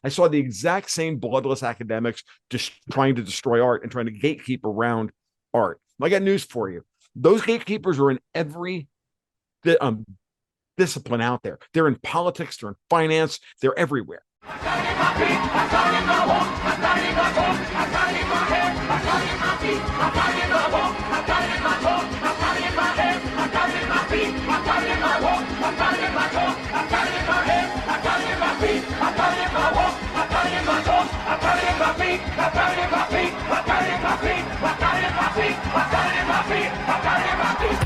I saw the exact same bloodless academics just trying to destroy art and trying to gatekeep around art. I got news for you. Those gatekeepers are in every um, discipline out there. They're in politics, they're in finance, they're everywhere.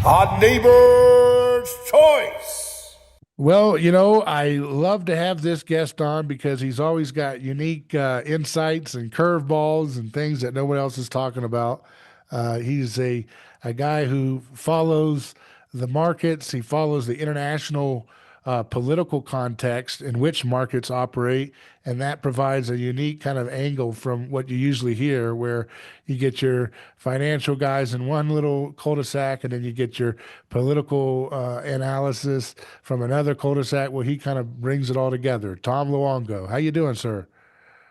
Our neighbor's choice. Well, I love to have this guest on because he's always got unique insights and curveballs and things that no one else is talking about. He's a guy who follows the markets. He follows the international political context in which markets operate, and that provides a unique kind of angle from what you usually hear, where you get your financial guys in one little cul-de-sac, and then you get your political analysis from another cul-de-sac. Well, he kind of brings it all together. Tom Luongo, how you doing, sir?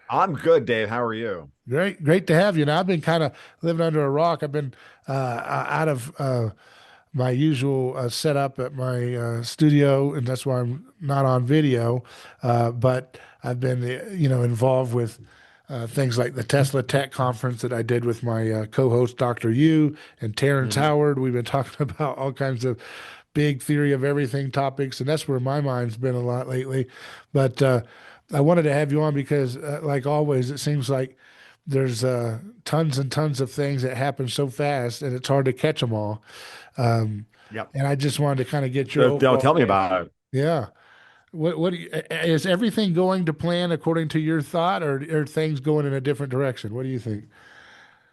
I'm good, Dave. How are you? Great, great to have you. Now, I've been kind of living under a rock. I've been out of my usual setup at my studio, and that's why I'm not on video. But I've been, involved with things like the Tesla Tech Conference that I did with my co-host Dr. Yu and Terrence Mm-hmm. Howard. We've been talking about all kinds of big theory of everything topics, and that's where my mind's been a lot lately. But I wanted to have you on because, like always, it seems like there's tons and tons of things that happen so fast, and it's hard to catch them all. Um, Yep. and I just wanted to kind of get your Don't overall tell me take. about it. Yeah. Is everything going to plan according to your thought, or are things going in a different direction? What do you think?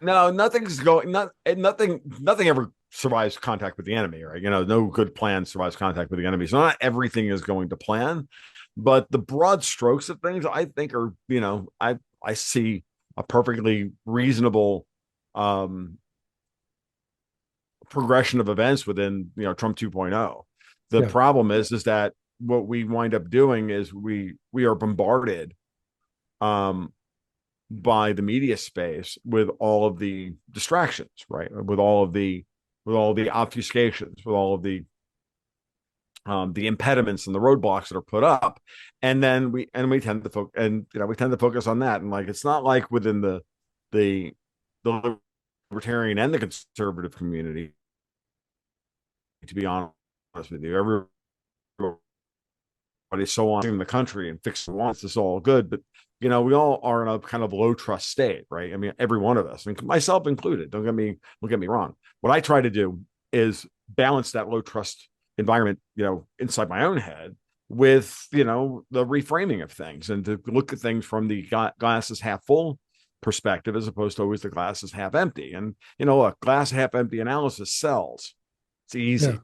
No, nothing's going. Nothing ever survives contact with the enemy, right? No good plan survives contact with the enemy. So not everything is going to plan, but the broad strokes of things, I think, are I see a perfectly reasonable um progression of events within Trump 2.0. The Yeah. problem is that what we wind up doing is we are bombarded um by the media space with all of the distractions, right? With all the obfuscations, with all of the impediments and the roadblocks that are put up, and then we tend to focus, and we tend to focus on that, and like it's not like within the the libertarian and the conservative community, to be honest with you, everybody's so on in the country and fixing wants is all good, but we all are in a kind of low trust state, right? I mean, every one of us, I mean, myself included. Don't get me wrong. What I try to do is balance that low trust environment, inside my own head with the reframing of things, and to look at things from the glass is half full perspective as opposed to always the glass is half empty. And look, glass half empty analysis sells. It's Yeah. easy.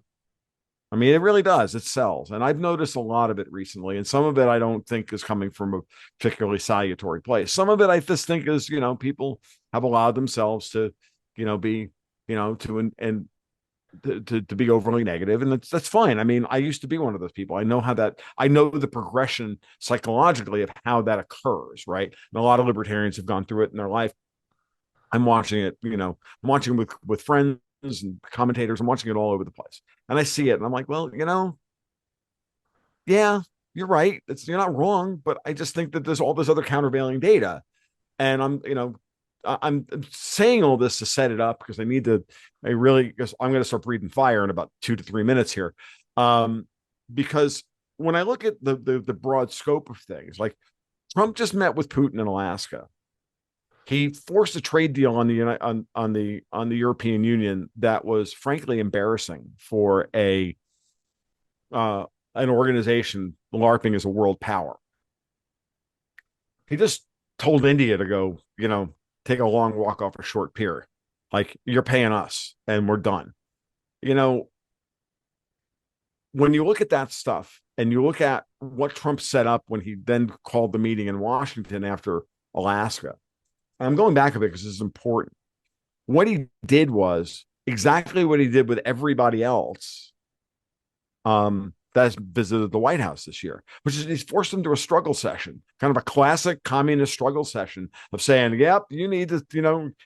I mean, it really does. It sells. And I've noticed a lot of it recently. And some of it I don't think is coming from a particularly salutary place. Some of it I just think is, people have allowed themselves to, be, and to be overly negative. And that's fine. I mean, I used to be one of those people. I know the progression psychologically of how that occurs, right? And a lot of libertarians have gone through it in their life. I'm watching it, I'm watching with friends and commentators. I'm watching it all over the place. And I see it and I'm like, well, yeah, you're right. You're not wrong, but I just think that there's all this other countervailing data. And I'm saying all this to set it up because because I'm going to start breathing fire in about 2 to 3 minutes here. Because when I look at the broad scope of things, like Trump just met with Putin in Alaska. He forced a trade deal on the European Union that was frankly embarrassing for an organization LARPing as a world power. He just told India to go, take a long walk off a short pier. Like, you're paying us and we're done. You know, when you look at that stuff and you look at what Trump set up when he then called the meeting in Washington after Alaska, and I'm going back a bit because this is important. What he did was exactly what he did with everybody else that has visited the White House this year, which is he's forced them to a struggle session, kind of a classic communist struggle session of saying, "Yep, you need to,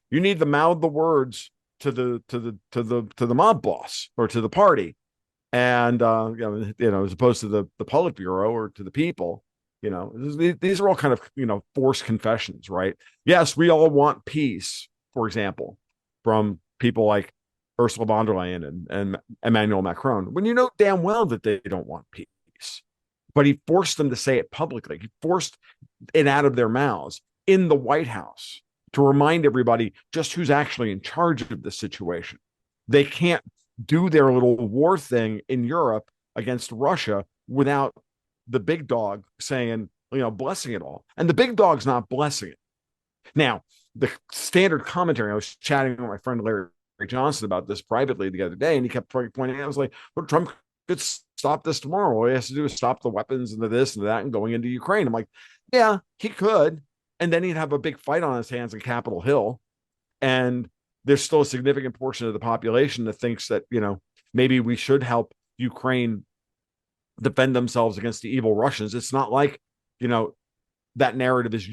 you need to mouth the words to the mob boss or to the party, and as opposed to the Politburo or to the people." These are all kind of forced confessions, right? Yes, we all want peace, for example, from people like Ursula von der Leyen and Emmanuel Macron, when you know damn well that they don't want peace. But he forced them to say it publicly. He forced it out of their mouths in the White House to remind everybody just who's actually in charge of the situation. They can't do their little war thing in Europe against Russia without the big dog saying, blessing it all. And the big dog's not blessing it. Now, the standard commentary, I was chatting with my friend Larry Johnson about this privately the other day, and he kept pointing out, I was like, well, Trump could stop this tomorrow. All he has to do is stop the weapons and the this and that and going into Ukraine. I'm like, yeah, he could. And then he'd have a big fight on his hands in Capitol Hill. And there's still a significant portion of the population that thinks that, maybe we should help Ukraine defend themselves against the evil Russians. It's not like, that narrative is,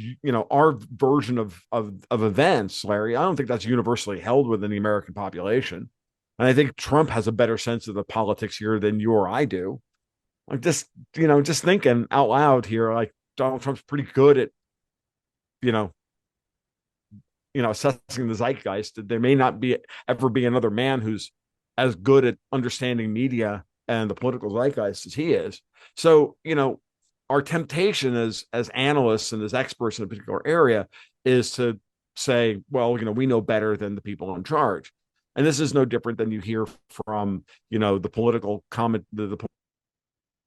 our version of events, Larry. I don't think that's universally held within the American population. And I think Trump has a better sense of the politics here than you or I do. I'm just thinking out loud here, like Donald Trump's pretty good at, assessing the zeitgeist. There may not ever be another man who's as good at understanding media and the political zeitgeist as he is. So, our temptation as analysts and as experts in a particular area is to say, well, we know better than the people in charge. And this is no different than you hear from, the political comment, the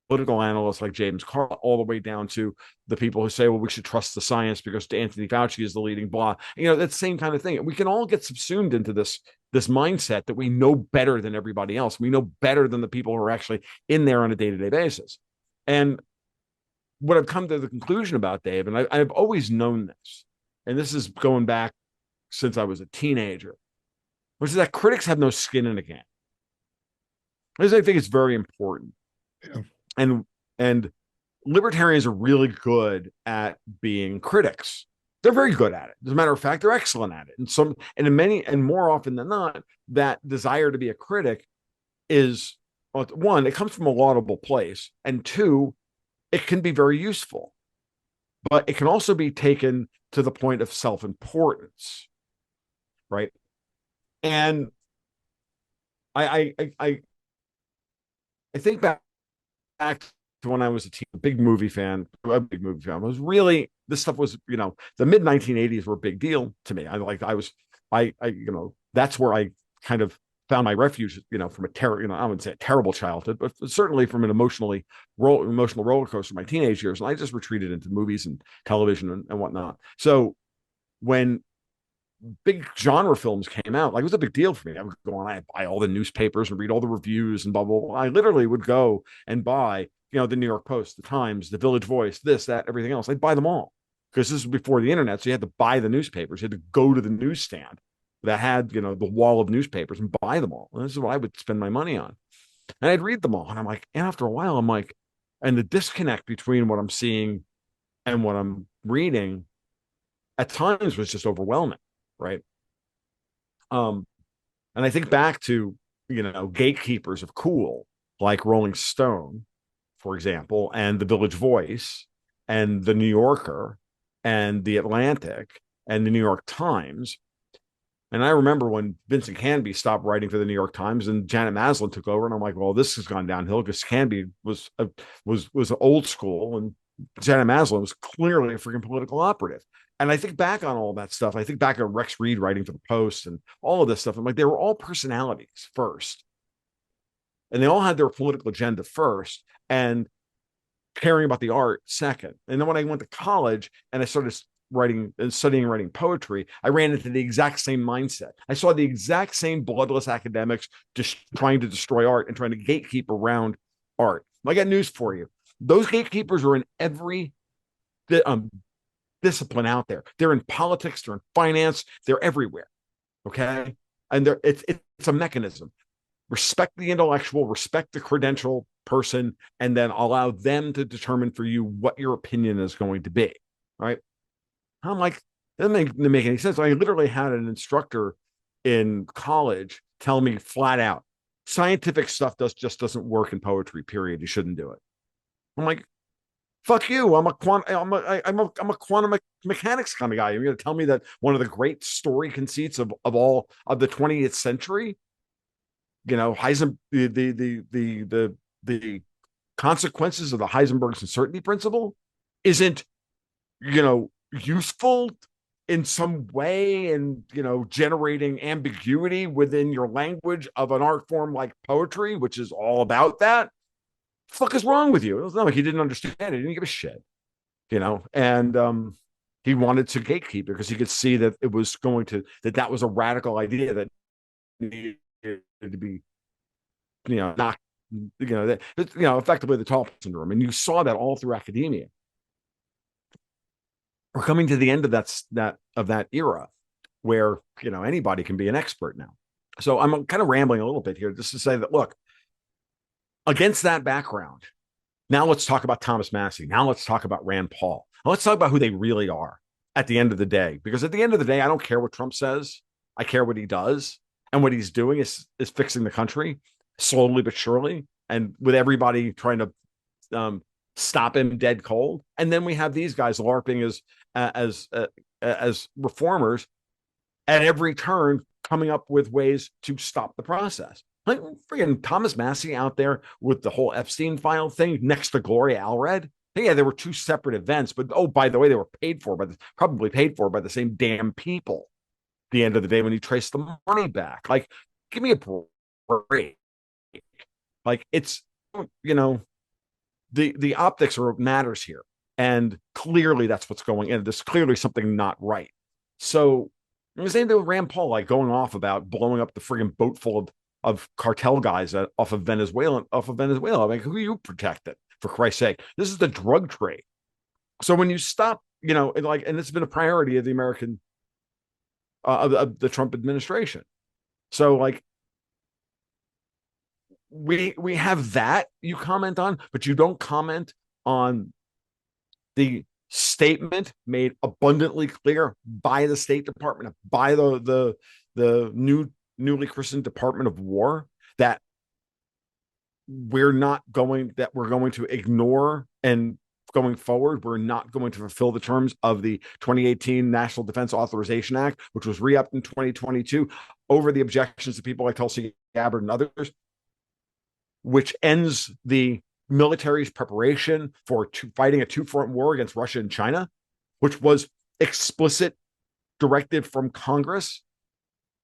political analysts like James Carl, all the way down to the people who say, well, we should trust the science because Anthony Fauci is the leading blah. That same kind of thing. We can all get subsumed into this mindset that we know better than everybody else. We know better than the people who are actually in there on a day-to-day basis. And what I've come to the conclusion about, Dave, and I've always known this, and this is going back since I was a teenager, which is that critics have no skin in the game. I think it's very important. Yeah. And libertarians are really good at being critics. They're very good at it. As a matter of fact, they're excellent at it. And more often than not, that desire to be a critic is, one, it comes from a laudable place, and two, it can be very useful, but it can also be taken to the point of self-importance, right? And I think back to when I was a big movie fan. I was really, this stuff was, the mid 1980s were a big deal to me. That's where I kind of found my refuge, from I wouldn't say a terrible childhood, but certainly from an emotional roller coaster in my teenage years. And I just retreated into movies and television and whatnot. So when big genre films came out, it was a big deal for me. I would go on, I'd buy all the newspapers and read all the reviews and blah, blah, blah. I literally would go and buy, the New York Post, the Times, the Village Voice, this, that, everything else. I'd buy them all because this was before the internet. So you had to buy the newspapers. You had to go to the newsstand that had, the wall of newspapers and buy them all. And this is what I would spend my money on. And I'd read them all. And I'm like, and after a while, I'm like, and the disconnect between what I'm seeing and what I'm reading at times was just overwhelming. Right. And I think back to, gatekeepers of cool, like Rolling Stone, for example, and the Village Voice and the New Yorker and the Atlantic and the New York Times. And I remember when Vincent Canby stopped writing for the New York Times and Janet Maslin took over, and I'm like, well, this has gone downhill because Canby was old school and Janet Maslin was clearly a freaking political operative. And I think back on all that stuff. I think back at Rex Reed writing for the Post and all of this stuff. I'm like, they were all personalities first. And they all had their political agenda first and caring about the art second. And then when I went to college and I started studying and writing poetry, I ran into the exact same mindset. I saw the exact same bloodless academics just trying to destroy art and trying to gatekeep around art. I got news for you. Those gatekeepers are in every discipline out there. They're in politics, they're in finance, they're everywhere. Okay. And it's a mechanism. Respect the intellectual, respect the credential, person and then allow them to determine for you what your opinion is going to be. Right. I'm like, that doesn't make any sense. I literally had an instructor in college tell me flat out, scientific stuff just doesn't work in poetry, period. You shouldn't do it. I'm like, fuck you. I'm a quantum mechanics kind of guy. You're going to tell me that one of the great story conceits of all of the 20th century, the consequences of the Heisenberg's uncertainty principle isn't, useful in some way and, generating ambiguity within your language of an art form like poetry, which is all about that. Fuck is wrong with you? It was not like he didn't understand it. He didn't give a shit, and he wanted to gatekeep because he could see that it was that was a radical idea that needed to be, not, effectively the Tall syndrome. And you saw that all through academia. We're coming to the end of that era where, anybody can be an expert now. So I'm kind of rambling a little bit here just to say that, look, against that background, now let's talk about Thomas Massie. Now let's talk about Rand Paul. Now let's talk about who they really are at the end of the day. Because at the end of the day, I don't care what Trump says. I care what he does. And what he's doing is fixing the country slowly but surely. And with everybody trying to stop him dead cold. And then we have these guys LARPing as reformers at every turn, coming up with ways to stop the process. Like freaking Thomas Massie out there with the whole Epstein file thing next to Gloria Allred. Yeah, there were two separate events, but by the way, they were probably paid for by the same damn people. At the end of the day, when you trace the money back, like, give me a break. Like, it's, the optics are what matters here, and clearly that's what's going in. There's clearly something not right. So the same thing with Rand Paul, like going off about blowing up the friggin' boat full of cartel guys off of Venezuela. I mean, who are you protecting, for Christ's sake? This is the drug trade. So when you stop, and it's been a priority of the American, of the Trump administration. So like, we have that you comment on, but you don't comment on the statement made abundantly clear by the State Department, by the newly christened Department of War, that we're going to ignore, and going forward, we're not going to fulfill the terms of the 2018 National Defense Authorization Act, which was re-upped in 2022 over the objections of people like Tulsi Gabbard and others, which ends the military's preparation for fighting a two-front war against Russia and China, which was explicit directive from Congress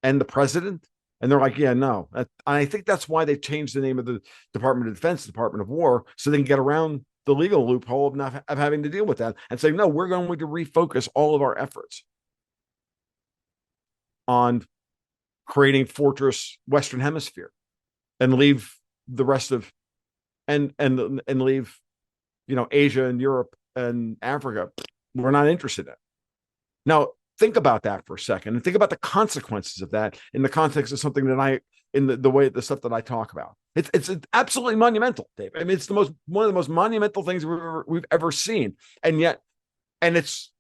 and the president. And they're like, yeah, no. I think that's why they changed the name of the Department of Defense, Department of War, so they can get around the legal loophole of having to deal with that and say, no, we're going to refocus all of our efforts on creating Fortress Western Hemisphere and leave the rest of and leave, Asia and Europe and Africa. We're not interested in. Now, think about that for a second and think about the consequences of that in the context of something that the stuff that I talk about. It's absolutely monumental, Dave. I mean, it's one of the most monumental things we've ever seen. And it's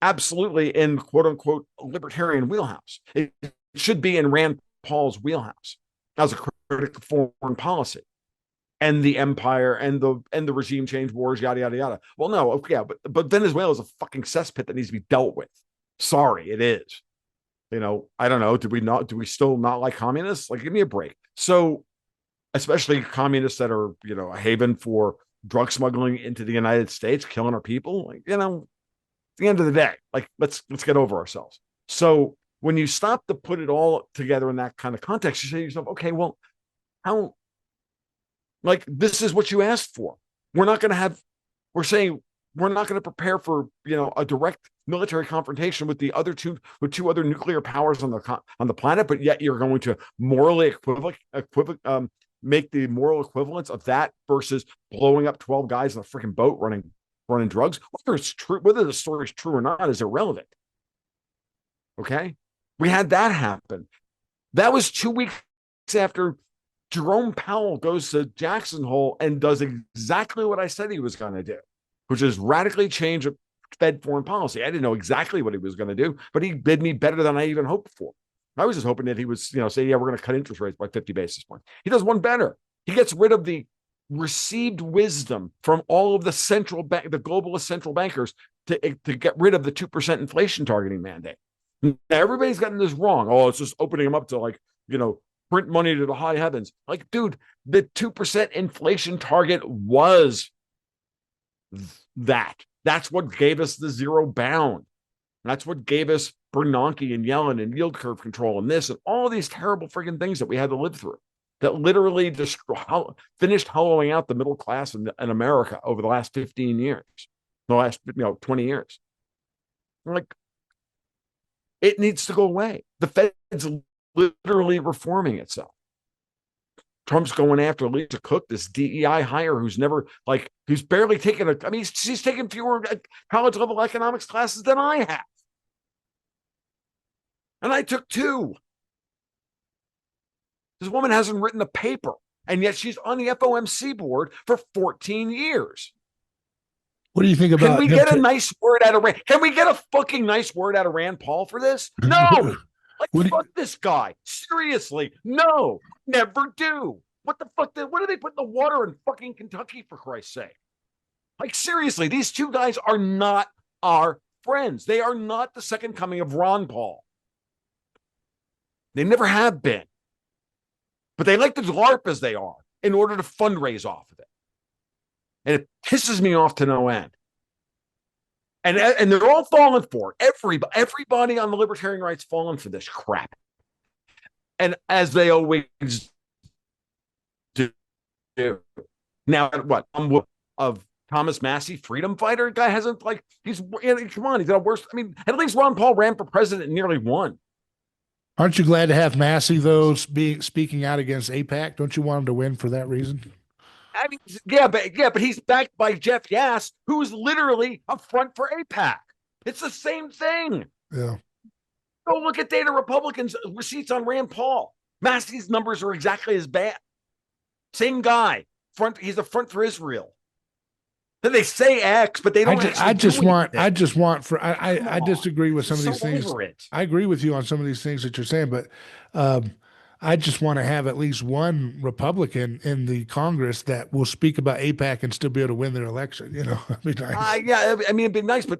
absolutely in quote unquote libertarian wheelhouse. It should be in Rand Paul's wheelhouse as a critic of foreign policy and the empire and the regime change wars, yada, yada, yada. Well, no, okay, yeah, but Venezuela is a fucking cesspit that needs to be dealt with. Sorry, it is. I don't know. Do we still not like communists? Like, give me a break. So, especially communists that are, a haven for drug smuggling into the United States, killing our people. Like, at the end of the day, like, let's get over ourselves. So when you stop to put it all together in that kind of context, you say to yourself, okay, well, how, like, this is what you asked for. We're saying we're not going to prepare for, a direct military confrontation with two other nuclear powers on the planet, but yet you're going to morally make the moral equivalence of that versus blowing up 12 guys in a freaking boat running drugs. Whether the story is true or not is irrelevant. Okay, we had that happen. That was 2 weeks after Jerome Powell goes to Jackson Hole and does exactly what I said he was going to do, which is radically change Fed foreign policy. I didn't know exactly what he was going to do, but he bid me better than I even hoped for. I was just hoping that he would, say, yeah, we're going to cut interest rates by 50 basis points. He does one better. He gets rid of the received wisdom from all of the the globalist central bankers to get rid of the 2% inflation targeting mandate. Now, everybody's gotten this wrong. Oh, it's just opening them up to print money to the high heavens. Like, dude, the 2% inflation target was that. That's what gave us the zero bound. That's what gave us Bernanke and Yellen and yield curve control and this and all these terrible freaking things that we had to live through that literally just finished hollowing out the middle class in America over the last 15 years, the last 20 years. Like, it needs to go away. The Fed's literally reforming itself. Trump's going after Lisa Cook, this DEI hire who's barely taken she's taken fewer college level economics classes than I have. And I took 2. This woman hasn't written a paper, and yet she's on the FOMC board for 14 years. What do you think about? Can we get a nice word out of Rand? Can we get a fucking nice word out of Rand Paul for this? No. Fuck this guy. Seriously. No. Never do. What the fuck? What do they put in the water in fucking Kentucky, for Christ's sake? Like, seriously, these two guys are not our friends. They are not the second coming of Ron Paul. They never have been. But they like to LARP as they are in order to fundraise off of it. And it pisses me off to no end. And they're all falling for it. Everybody on the libertarian right's falling for this crap. And as they always do. Now, what? Of Thomas Massey, freedom fighter? Guy hasn't, come on, he's got a worse. I mean, at least Ron Paul ran for president and nearly won. Aren't you glad to have Massey, though, speaking out against AIPAC? Don't you want him to win for that reason? I mean, but he's backed by Jeff Yass, who is literally a front for AIPAC. It's the same thing. Yeah. Go look at data Republicans' receipts on Rand Paul. Massey's numbers are exactly as bad. Same guy. He's a front for Israel. Then they say X, but they don't. I disagree with some of these things. I agree with you on some of these things that you're saying, but I just want to have at least one Republican in the Congress that will speak about AIPAC and still be able to win their election. It'd be nice. Yeah, I mean, it'd be nice, but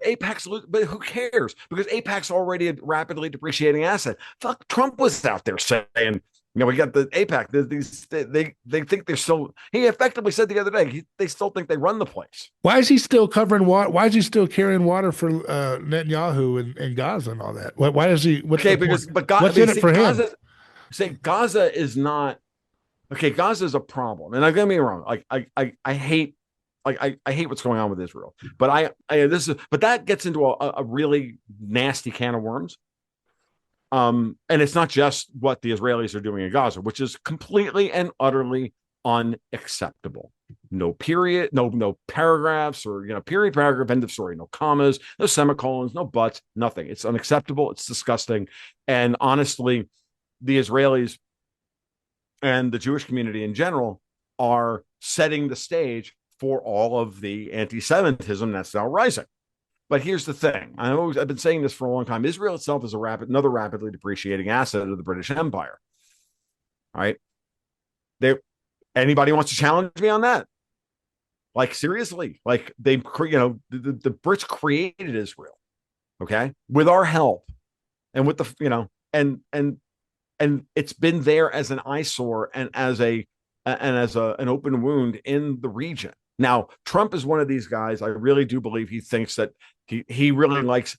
but who cares? Because AIPAC's already a rapidly depreciating asset. Fuck, Trump was out there saying, we got the AIPAC. They think they're still. He effectively said the other day they still think they run the place. Why is he still covering water? Why is he still carrying water for Netanyahu and Gaza and all that? Why does he? What's in it for him? Gaza is not okay. Gaza is a problem, and don't get me wrong. I hate what's going on with Israel, but but that gets into a really nasty can of worms. And it's not just what the Israelis are doing in Gaza, which is completely and utterly unacceptable. No period, no paragraphs or period, paragraph, end of story, no commas, no semicolons, no buts, nothing. It's unacceptable. It's disgusting. And honestly, the Israelis and the Jewish community in general are setting the stage for all of the anti-Semitism that's now rising. But here's the thing. I've been saying this for a long time. Israel itself is another rapidly depreciating asset of the British Empire. All right. Anybody wants to challenge me on that? Like, seriously, the Brits created Israel, okay, with our help and with the, and it's been there as an eyesore and as an open wound in the region. Now, Trump is one of these guys. I really do believe he thinks that he really likes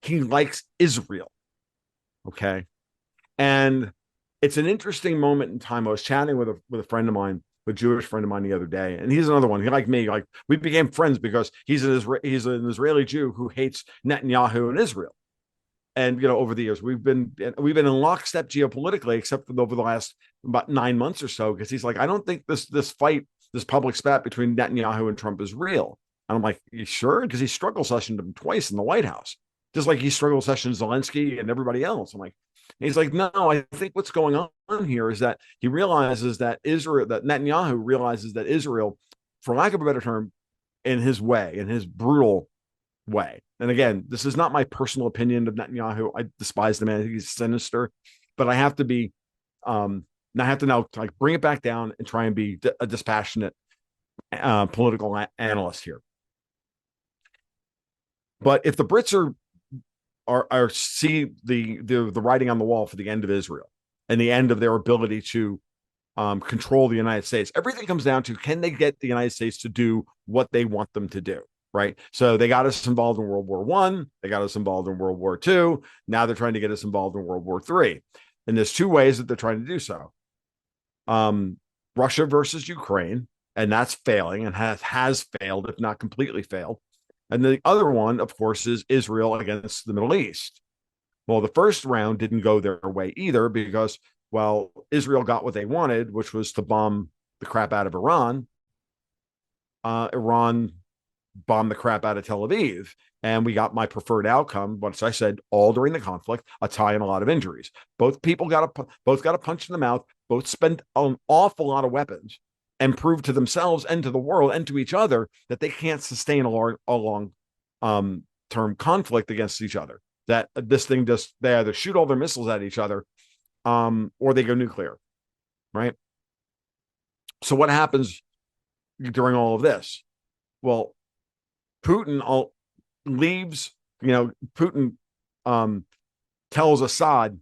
he likes Israel. Okay. And it's an interesting moment in time. I was chatting with a friend of mine, a Jewish friend of mine the other day, and he's another one. He like me, we became friends because he's an Israeli Jew who hates Netanyahu and Israel. And over the years, we've been in lockstep geopolitically, except for over the last about 9 months or so, because he's like, I don't think this fight, this public spat between Netanyahu and Trump is real. And I'm like, you sure? Because he struggle sessioned him twice in the White House just like he struggled session Zelensky and everybody else. I'm like, he's like, no, I think what's going on here is that he realizes that that Netanyahu realizes that Israel, for lack of a better term, in his way, in his brutal way. And again, this is not my personal opinion of Netanyahu. I despise the man. I think he's sinister, but I have to be, I have to now like bring it back down and try and be a dispassionate political analyst here. But if the Brits are see the writing on the wall for the end of Israel and the end of their ability to control the United States, everything comes down to, can they get the United States to do what they want them to do? Right. So they got us involved in World War One. They got us involved in World War II. Now they're trying to get us involved in World War III. And there's two ways that they're trying to do so. Russia versus Ukraine, and that's failing and has failed, if not completely failed. And the other one, of course, is Israel against the Middle East. Well, the first round didn't go their way either because, well, Israel got what they wanted, which was to bomb the crap out of Iran. Iran bombed the crap out of Tel Aviv, and we got my preferred outcome. Once I said, all during the conflict, a tie and a lot of injuries. Both got a punch in the mouth. Both spent an awful lot of weapons and proved to themselves and to the world and to each other that they can't sustain a long term conflict against each other. That this thing just, they either shoot all their missiles at each other, or they go nuclear, right? So what happens during all of this? Well, Putin leaves, Putin tells Assad,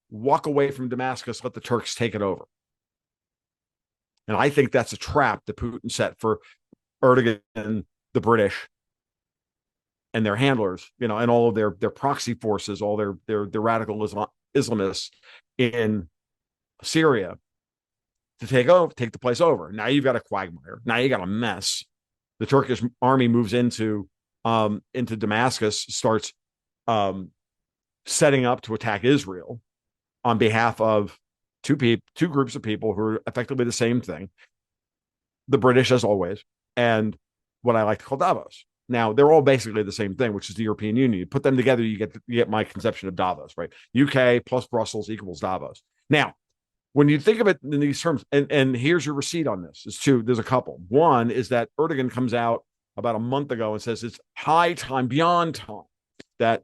walk away from Damascus, let the Turks take it over. And I think that's a trap that Putin set for Erdogan, the British, and their handlers, and all of their proxy forces, all their radical Islamists in Syria to take the place over. Now you've got a quagmire. Now you got a mess. The Turkish army moves into Damascus, starts setting up to attack Israel on behalf of two groups of people who are effectively the same thing. The British, as always, and what I like to call Davos. Now, they're all basically the same thing, which is the European Union. You put them together, you get my conception of Davos, right? UK plus Brussels equals Davos. Now, when you think of it in these terms, and here's your receipt on this, there's a couple. One is that Erdogan comes out about a month ago and says it's high time, beyond time, that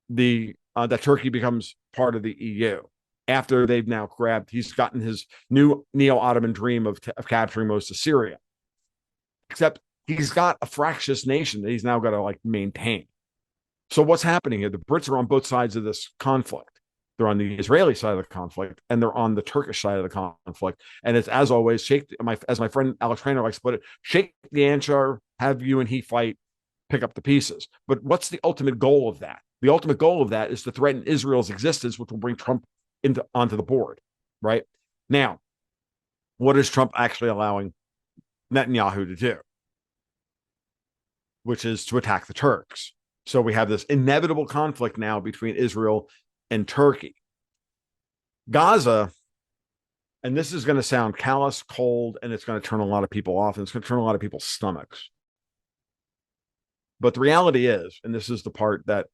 that Turkey becomes part of the EU. After they've now he's gotten his new neo-Ottoman dream of capturing most of Syria. Except he's got a fractious nation that he's now got to maintain. So what's happening here? The Brits are on both sides of this conflict. They're on the Israeli side of the conflict, and they're on the Turkish side of the conflict. And it's, as always, as my friend Alex Trainer likes to put it, shake the anchor, have you and he fight, pick up the pieces. But what's the ultimate goal of that? The ultimate goal of that is to threaten Israel's existence, which will bring Trump onto the board, right? Now, what is Trump actually allowing Netanyahu to do? Which is to attack the Turks. So we have this inevitable conflict now between Israel and Turkey. Gaza, and this is going to sound callous, cold, and it's going to turn a lot of people off, and it's going to turn a lot of people's stomachs. But the reality is, and this is the part that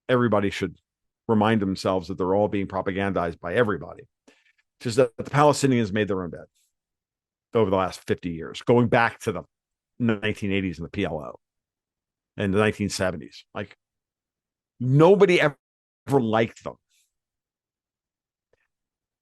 everybody should remind themselves that they're all being propagandized by everybody, which is that the Palestinians made their own bed over the last 50 years, going back to the 1980s and the PLO and the 1970s. Nobody ever liked them.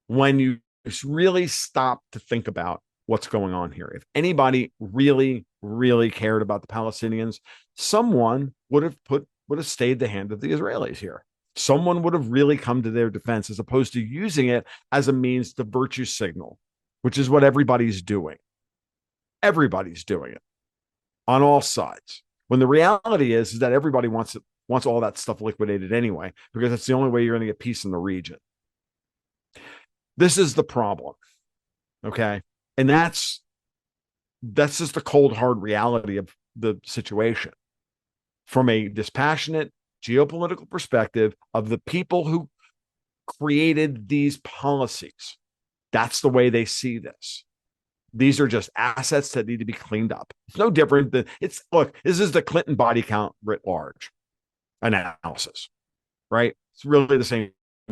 When you really stop to think about what's going on here, if anybody really, really cared about the Palestinians, someone would have stayed the hand of the Israelis here. Someone would have really come to their defense, as opposed to using it as a means to virtue signal, which is what everybody's doing. Everybody's doing it on all sides. When the reality is that everybody wants all that stuff liquidated anyway, because that's the only way you're going to get peace in the region. This is the problem. Okay. And that's just the cold, hard reality of the situation. From a dispassionate geopolitical perspective of the people who created these policies, that's the way they see this. These are just assets that need to be cleaned up. It's no different than look, this is the Clinton body count writ large analysis, right? It's really the same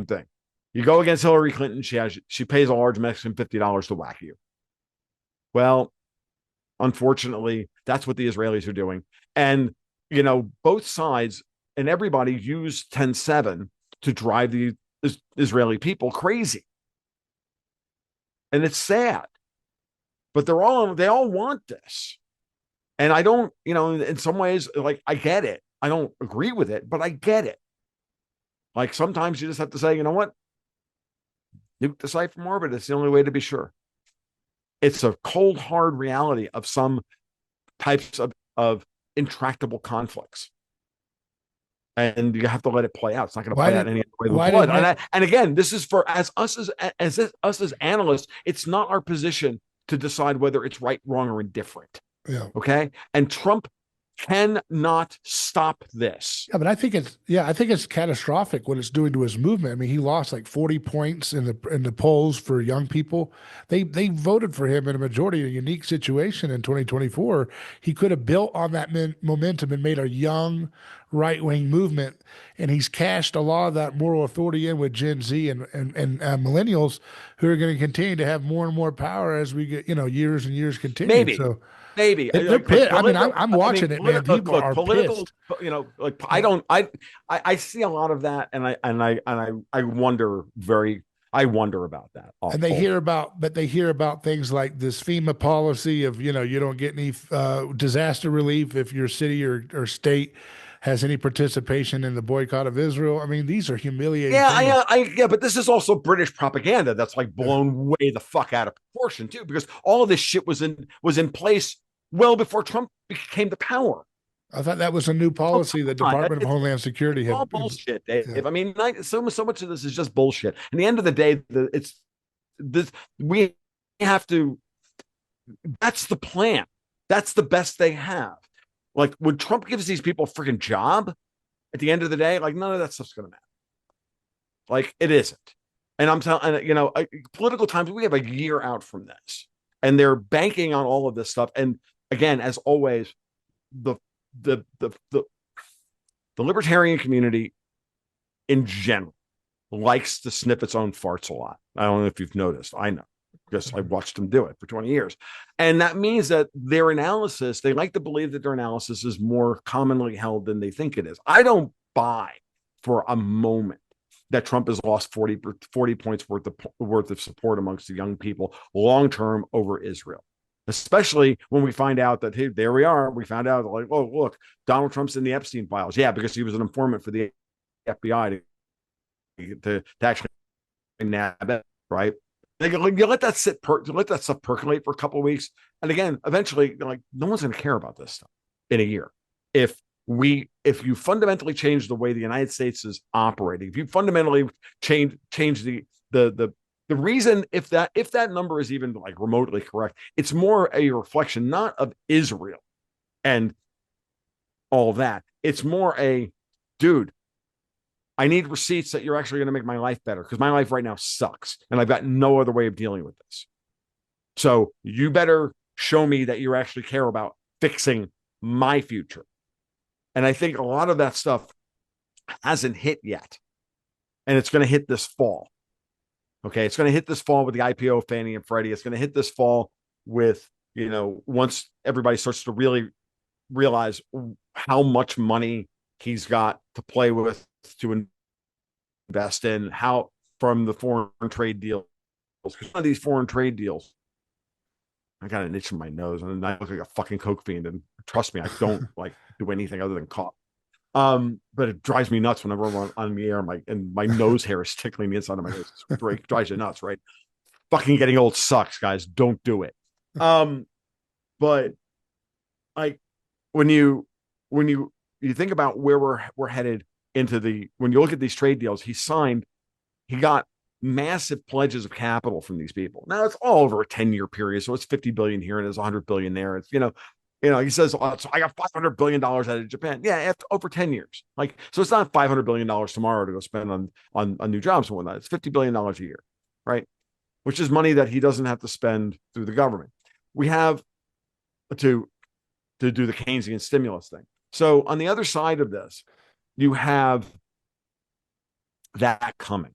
thing. You go against Hillary Clinton, she pays a large Mexican $50 to whack you. Well, unfortunately, that's what the Israelis are doing. And, both sides and everybody use 10-7 to drive the Israeli people crazy. And it's sad. But they all want this. And I don't, in some ways, like, I get it. I don't agree with it, but I get it. Like, sometimes you just have to say, you know what? Nuke the site from orbit. It's the only way to be sure. It's a cold, hard reality of some types of intractable conflicts. And you have to let it play out. It's not going to play out any other way with blood. And again, this is for us as analysts, it's not our position to decide whether it's right, wrong, or indifferent. Yeah. Okay. And Trump cannot stop this. Yeah, but I think it's catastrophic what it's doing to his movement. I mean, he lost like 40 points in the polls for young people. They voted for him in a majority, a unique situation in 2024. He could have built on that momentum and made a young right-wing movement, and he's cashed a lot of that moral authority in with Gen Z and millennials who are going to continue to have more and more power as we get, years and years continue. Maybe they're pissed. I'm watching it, man. People are pissed. I see a lot of that, and I wonder about that. And they hear about things like this FEMA policy of you don't get any disaster relief if your city or state has any participation in the boycott of Israel. I mean, these are humiliating. Yeah, but this is also British propaganda that's like blown way the fuck out of proportion too, because all of this shit was in place well before Trump came to power. I thought that was a new policy the Department of Homeland Security had. All bullshit, Dave. Yeah. I mean, so much of this is just bullshit. And the end of the day, we have to. That's the plan. That's the best they have. Like, when Trump gives these people a freaking job, at the end of the day, like, none of that stuff's going to matter. Like, it isn't. And I'm telling, political times, we have a year out from this, and they're banking on all of this stuff. And again, as always, the libertarian community in general likes to sniff its own farts a lot. I don't know if you've noticed. I know, because I watched them do it for 20 years. And that means that their analysis, they like to believe that their analysis is more commonly held than they think it is. I don't buy for a moment that Trump has lost 40 points worth of support amongst the young people long-term over Israel. Especially when we find out that, hey, there we are. We found out, like, oh, look, Donald Trump's in the Epstein files. Yeah, because he was an informant for the FBI to actually nab it, right? You let that stuff percolate for a couple of weeks, and again, eventually, like, no one's going to care about this stuff in a year. If you fundamentally change the way the United States is operating, if you fundamentally change the reason, if that number is even like remotely correct, it's more a reflection not of Israel and all that. It's more a, dude, I need receipts that you're actually going to make my life better, because my life right now sucks and I've got no other way of dealing with this. So you better show me that you actually care about fixing my future. And I think a lot of that stuff hasn't hit yet. And it's going to hit this fall. Okay, it's going to hit this fall with the IPO of Fannie and Freddie. It's going to hit this fall with, once everybody starts to really realize how much money he's got to play with, to invest in, how from the foreign trade deals. Because one of these foreign trade deals, I got an itch in my nose and I look like a fucking coke fiend. And trust me, I don't like do anything other than cough. But it drives me nuts whenever I'm on the air. My nose hair is tickling the inside of my nose. It drives you nuts, right? Fucking getting old sucks, guys. Don't do it. But like when you think about where we're headed into when you look at these trade deals, he got massive pledges of capital from these people. Now it's all over a 10-year period, so it's 50 billion here and it's 100 billion there. It's he says, so I got $500 billion out of Japan. Yeah, over 10 years. Like, so it's not $500 billion tomorrow to go spend on new jobs and whatnot. It's $50 billion a year, right? Which is money that he doesn't have to spend through the government. we have to do the Keynesian stimulus thing. So on the other side of this, you have that coming.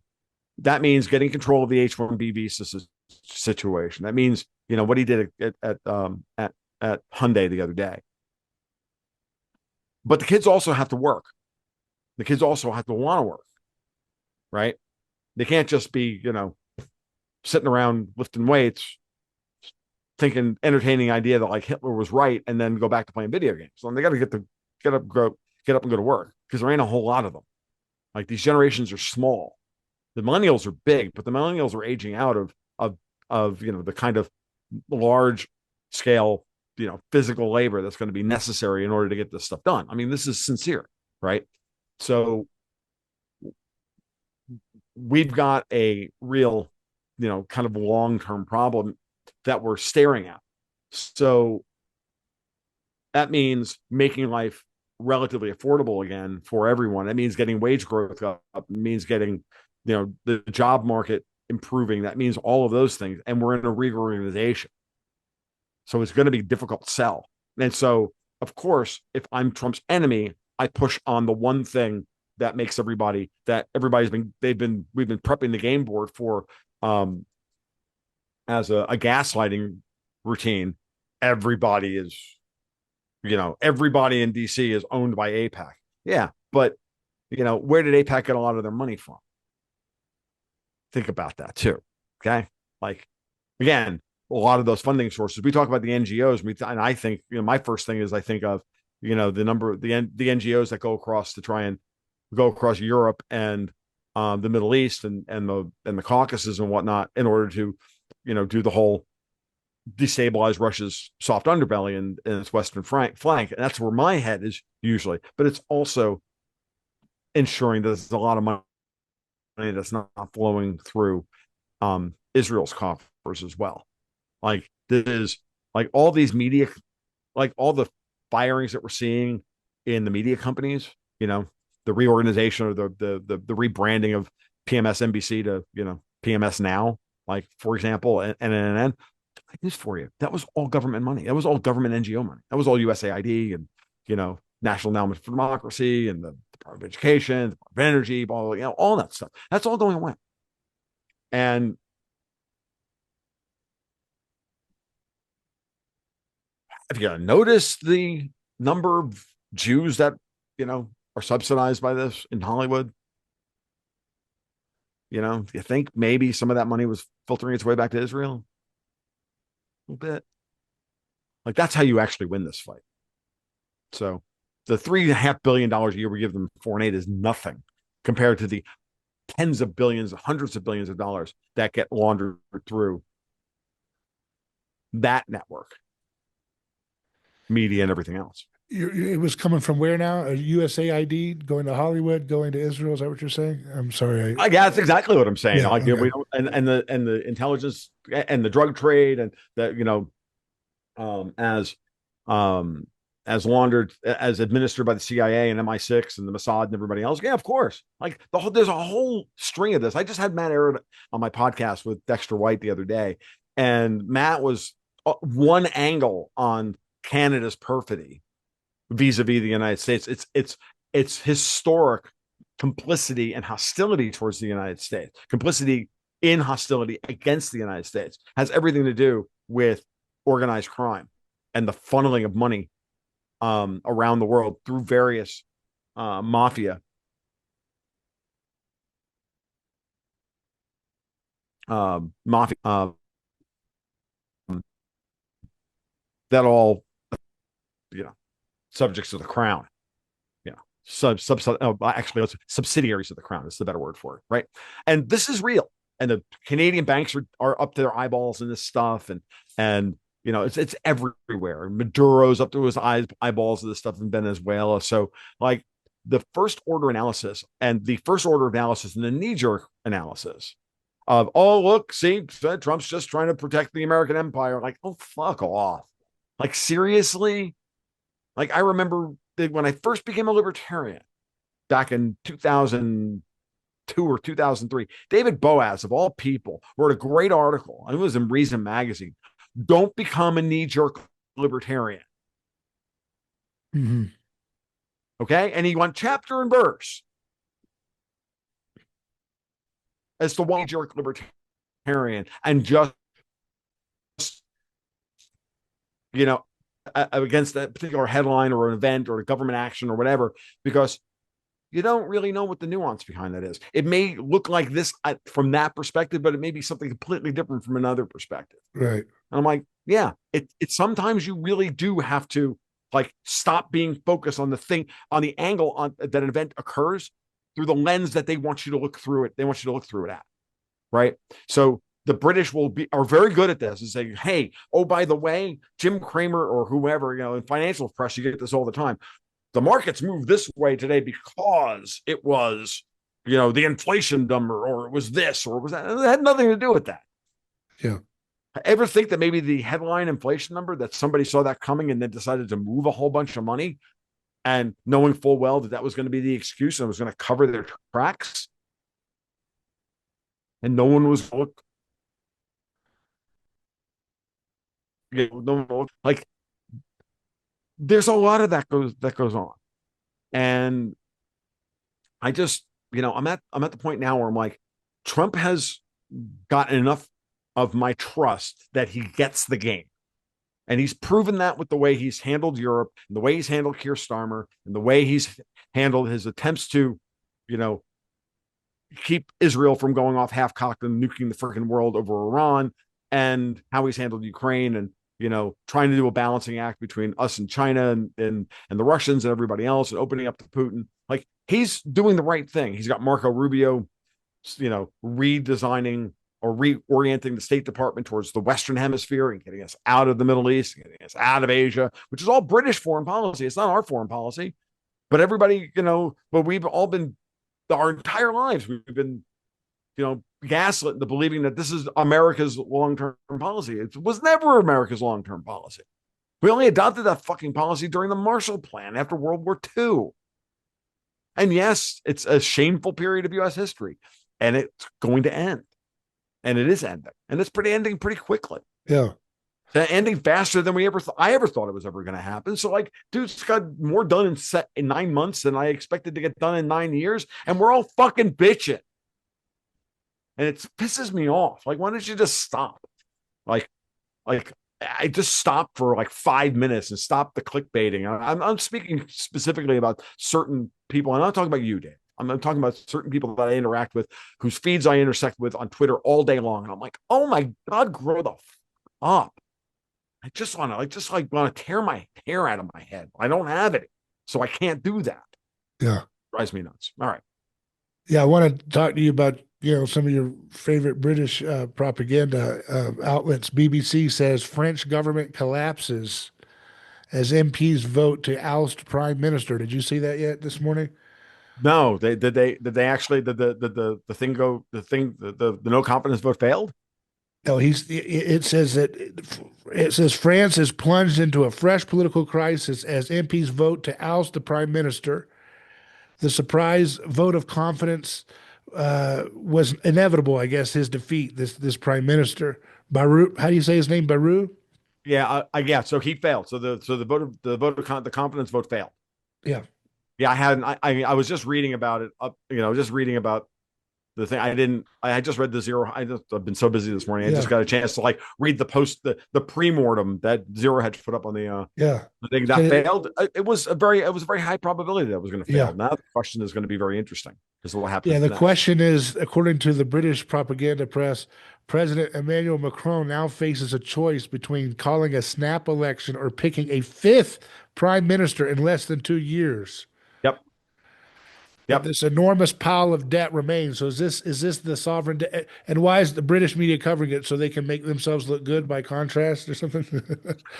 That means getting control of the H-1B visa situation. That means, what he did at Hyundai the other day. But the kids also have to work. The kids also have to want to work, right? They can't just be, sitting around lifting weights, thinking entertaining idea that like Hitler was right, and then go back to playing video games. So they got to get up and go to work, because there ain't a whole lot of them. Like, these generations are small. The millennials are big, but the millennials are aging out of the kind of large scale, physical labor that's going to be necessary in order to get this stuff done. I mean, this is sincere, right? So we've got a real, kind of long-term problem that we're staring at. So that means making life relatively affordable again for everyone. That means getting wage growth up. It means getting, the job market improving. That means all of those things. And we're in a reorganization. So it's going to be difficult to sell. And so, of course, if I'm Trump's enemy, I push on the one thing that makes we've been prepping the game board for, as a gaslighting routine. Everybody in DC is owned by AIPAC. Yeah. But, where did AIPAC get a lot of their money from? Think about that too. Okay. Like, again, a lot of those funding sources, we talk about the NGOs, and I think, my first thing is I think of, the number of the NGOs that go across to try and go across Europe and the Middle East and the Caucasus and whatnot in order to, do the whole destabilize Russia's soft underbelly and its western flank. And that's where my head is usually. But it's also ensuring that there's a lot of money that's not flowing through Israel's coffers as well. Like, this is like all these media, like all the firings that we're seeing in the media companies, the reorganization or the rebranding of PMS NBC to, PMS Now, like, for example, and like this for you. That was all government money. That was all government NGO money. That was all USAID and, National Endowment for Democracy and the Department of Education, the Department of Energy, all that stuff. That's all going away. And have you noticed the number of Jews that, are subsidized by this in Hollywood? Do you think maybe some of that money was filtering its way back to Israel? A little bit. Like, that's how you actually win this fight. So the $3.5 billion a year we give them foreign aid is nothing compared to the tens of billions, hundreds of billions of dollars that get laundered through that network, media and everything else. It was coming from where now? A USAID going to Hollywood, going to Israel? Is that what you're saying? I'm sorry. Yeah, that's exactly what I'm saying. Yeah, like, okay. we don't, and the intelligence and the drug trade and the, as laundered, as administered by the CIA and MI6 and the Mossad and everybody else. Yeah, of course. Like, there's a whole string of this. I just had Matt Arid on my podcast with Dexter White the other day, and Matt was one angle on Canada's perfidy vis-a-vis the United States. It's historic complicity and hostility towards the United States. Complicity in hostility against the United States has everything to do with organized crime and the funneling of money around the world through various mafia that all, subjects of the crown, actually subsidiaries of the crown is the better word for it, right? And this is real. And the Canadian banks are up to their eyeballs in this stuff, and it's everywhere. Maduro's up to his eyeballs of this stuff in Venezuela. So, like, the first order analysis and the knee-jerk analysis of, oh, look, see, Trump's just trying to protect the American empire. Like, oh, fuck off. Like, seriously? Like, I remember when I first became a libertarian back in 2002 or 2003, David Boaz, of all people, wrote a great article. It was in Reason Magazine, don't become a knee-jerk libertarian. Mm-hmm. Okay. And he went chapter and verse as to why knee-jerk libertarian and just, you know, against that particular headline or an event or a government action or whatever, because you don't really know what the nuance behind that is. It may look like this from that perspective, but it may be something completely different from another perspective. Right. And I'm like, yeah, it sometimes you really do have to like stop being focused on the thing, on the angle on that an event occurs through the lens that they want you to look through it. They want you to look through it at, right? So the British are very good at this and saying, hey, oh, by the way, Jim Cramer or whoever, in financial press, you get this all the time. The markets moved this way today because it was, the inflation number, or it was this, or it was that. It had nothing to do with that. Yeah. Ever think that maybe the headline inflation number, that somebody saw that coming and then decided to move a whole bunch of money, and knowing full well that that was going to be the excuse and it was going to cover their tracks, and no one was like, there's a lot of that goes on, and I just, I'm at the point now where I'm like, Trump has gotten enough of my trust that he gets the game. And he's proven that with the way he's handled Europe, and the way he's handled Keir Starmer, and the way he's handled his attempts to, keep Israel from going off half-cocked and nuking the freaking world over Iran, and how he's handled Ukraine, and trying to do a balancing act between us and China and the Russians and everybody else, and opening up to Putin. Like, he's doing the right thing. He's got Marco Rubio, redesigning or reorienting the State Department towards the Western Hemisphere and getting us out of the Middle East, getting us out of Asia, which is all British foreign policy. It's not our foreign policy, but everybody, but we've all been, our entire lives, we've been, gaslit into believing that this is America's long-term policy. It was never America's long-term policy. We only adopted that fucking policy during the Marshall Plan after World War II. And yes, it's a shameful period of U.S. history, and it's going to end. And it is ending. And it's ending pretty quickly. Yeah. Ending faster than I ever thought it was ever going to happen. So, like, dude's got more done in 9 months than I expected to get done in 9 years. And we're all fucking bitching. And it pisses me off. Like, why don't you just stop? Like I just stop for like 5 minutes and stop the clickbaiting. I'm speaking specifically about certain people. I'm not talking about you, Dave. I'm talking about certain people that I interact with, whose feeds I intersect with on Twitter all day long. And I'm like, oh my God, grow the up. I just want to tear my hair out of my head. I don't have it, so I can't do that. Yeah. Drives me nuts. All right. Yeah. I want to talk to you about, some of your favorite British propaganda outlets. BBC says French government collapses as MPs vote to oust prime minister. Did you see that yet this morning? No, they actually the thing go the no confidence vote failed. No, it says France has plunged into a fresh political crisis as MPs vote to oust the prime minister. The surprise vote of confidence was inevitable, I guess, his defeat, this prime minister. Baru, how do you say his name? Baru? Yeah, yeah. So he failed. So the confidence vote failed. Yeah. Yeah, I hadn't. I was just reading about it. Just reading about the thing. I just read the Zero. I've been so busy this morning. I just got a chance to like read the pre-mortem that Zero had put up on the thing that failed. It was a very high probability that was going to fail. Yeah. Now the question is going to be very interesting because what happens. Yeah, the next. question is, according to the British propaganda press, President Emmanuel Macron now faces a choice between calling a snap election or picking a fifth prime minister in less than 2 years. Yep. But this enormous pile of debt remains. So is this the sovereign debt? And why is the British media covering it so they can make themselves look good by contrast or something?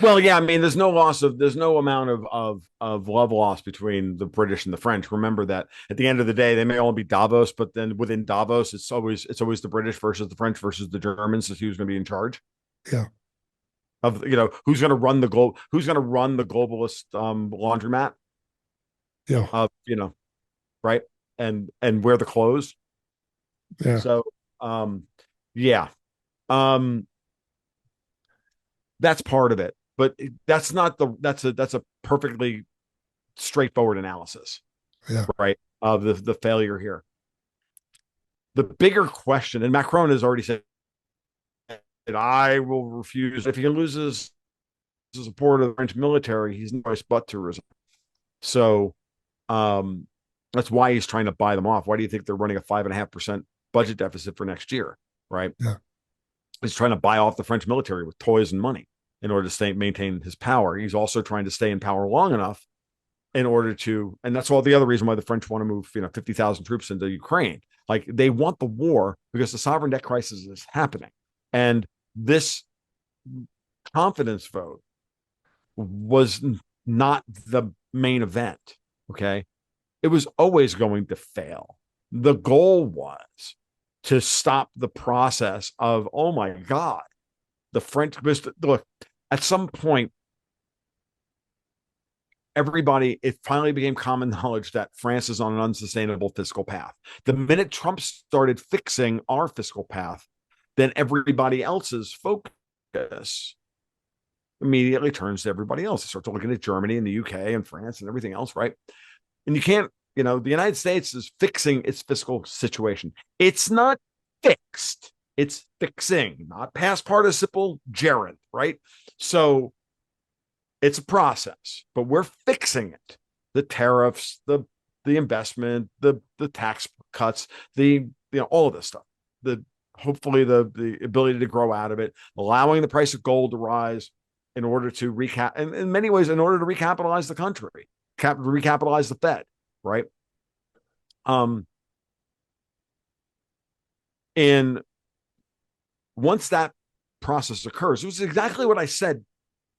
Well, yeah, I mean, there's no amount of love lost between the British and the French. Remember that at the end of the day, they may all be Davos, but then within Davos, it's always the British versus the French versus the Germans to see who's going to be in charge. Yeah. Of who's going to run the globalist laundromat. Yeah. Right, and wear the clothes. Yeah. So, yeah. That's part of it, but that's not the that's a perfectly straightforward analysis, Yeah. right? Of the failure here. The bigger question, and Macron has already said, I will refuse. If he loses the support of the French military, he's no choice but to resign. So that's why he's trying to buy them off. Why do you think they're running a 5.5% budget deficit for next year? Right. Yeah. He's trying to buy off the French military with toys and money in order to maintain his power. He's also trying to stay in power long enough in order to, and that's all the other reason why the French want to move, 50,000 troops into Ukraine. Like they want the war because the sovereign debt crisis is happening. And this confidence vote was not the main event. Okay. It was always going to fail. The goal was to stop the process of, oh my God, the French, look, at some point, it finally became common knowledge that France is on an unsustainable fiscal path. The minute Trump started fixing our fiscal path, then everybody else's focus immediately turns to everybody else. They start looking at Germany and the UK and France and everything else, right? And you can't, the United States is fixing its fiscal situation. It's not fixed. It's fixing, not past participle gerund, right? So it's a process, but we're fixing it. The tariffs, the investment, the tax cuts, all of this stuff. Hopefully the ability to grow out of it, allowing the price of gold to rise in order to in many ways, in order to recapitalize the country, recapitalize the Fed, right? And once that process occurs, it was exactly what I said.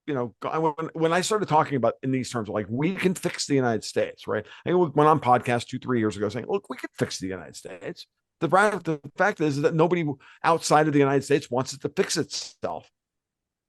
When I started talking about in these terms, like we can fix the United States, right? I went on podcast 2-3 years ago saying, look, we can fix the United States. The fact is that nobody outside of the United States wants it to fix itself.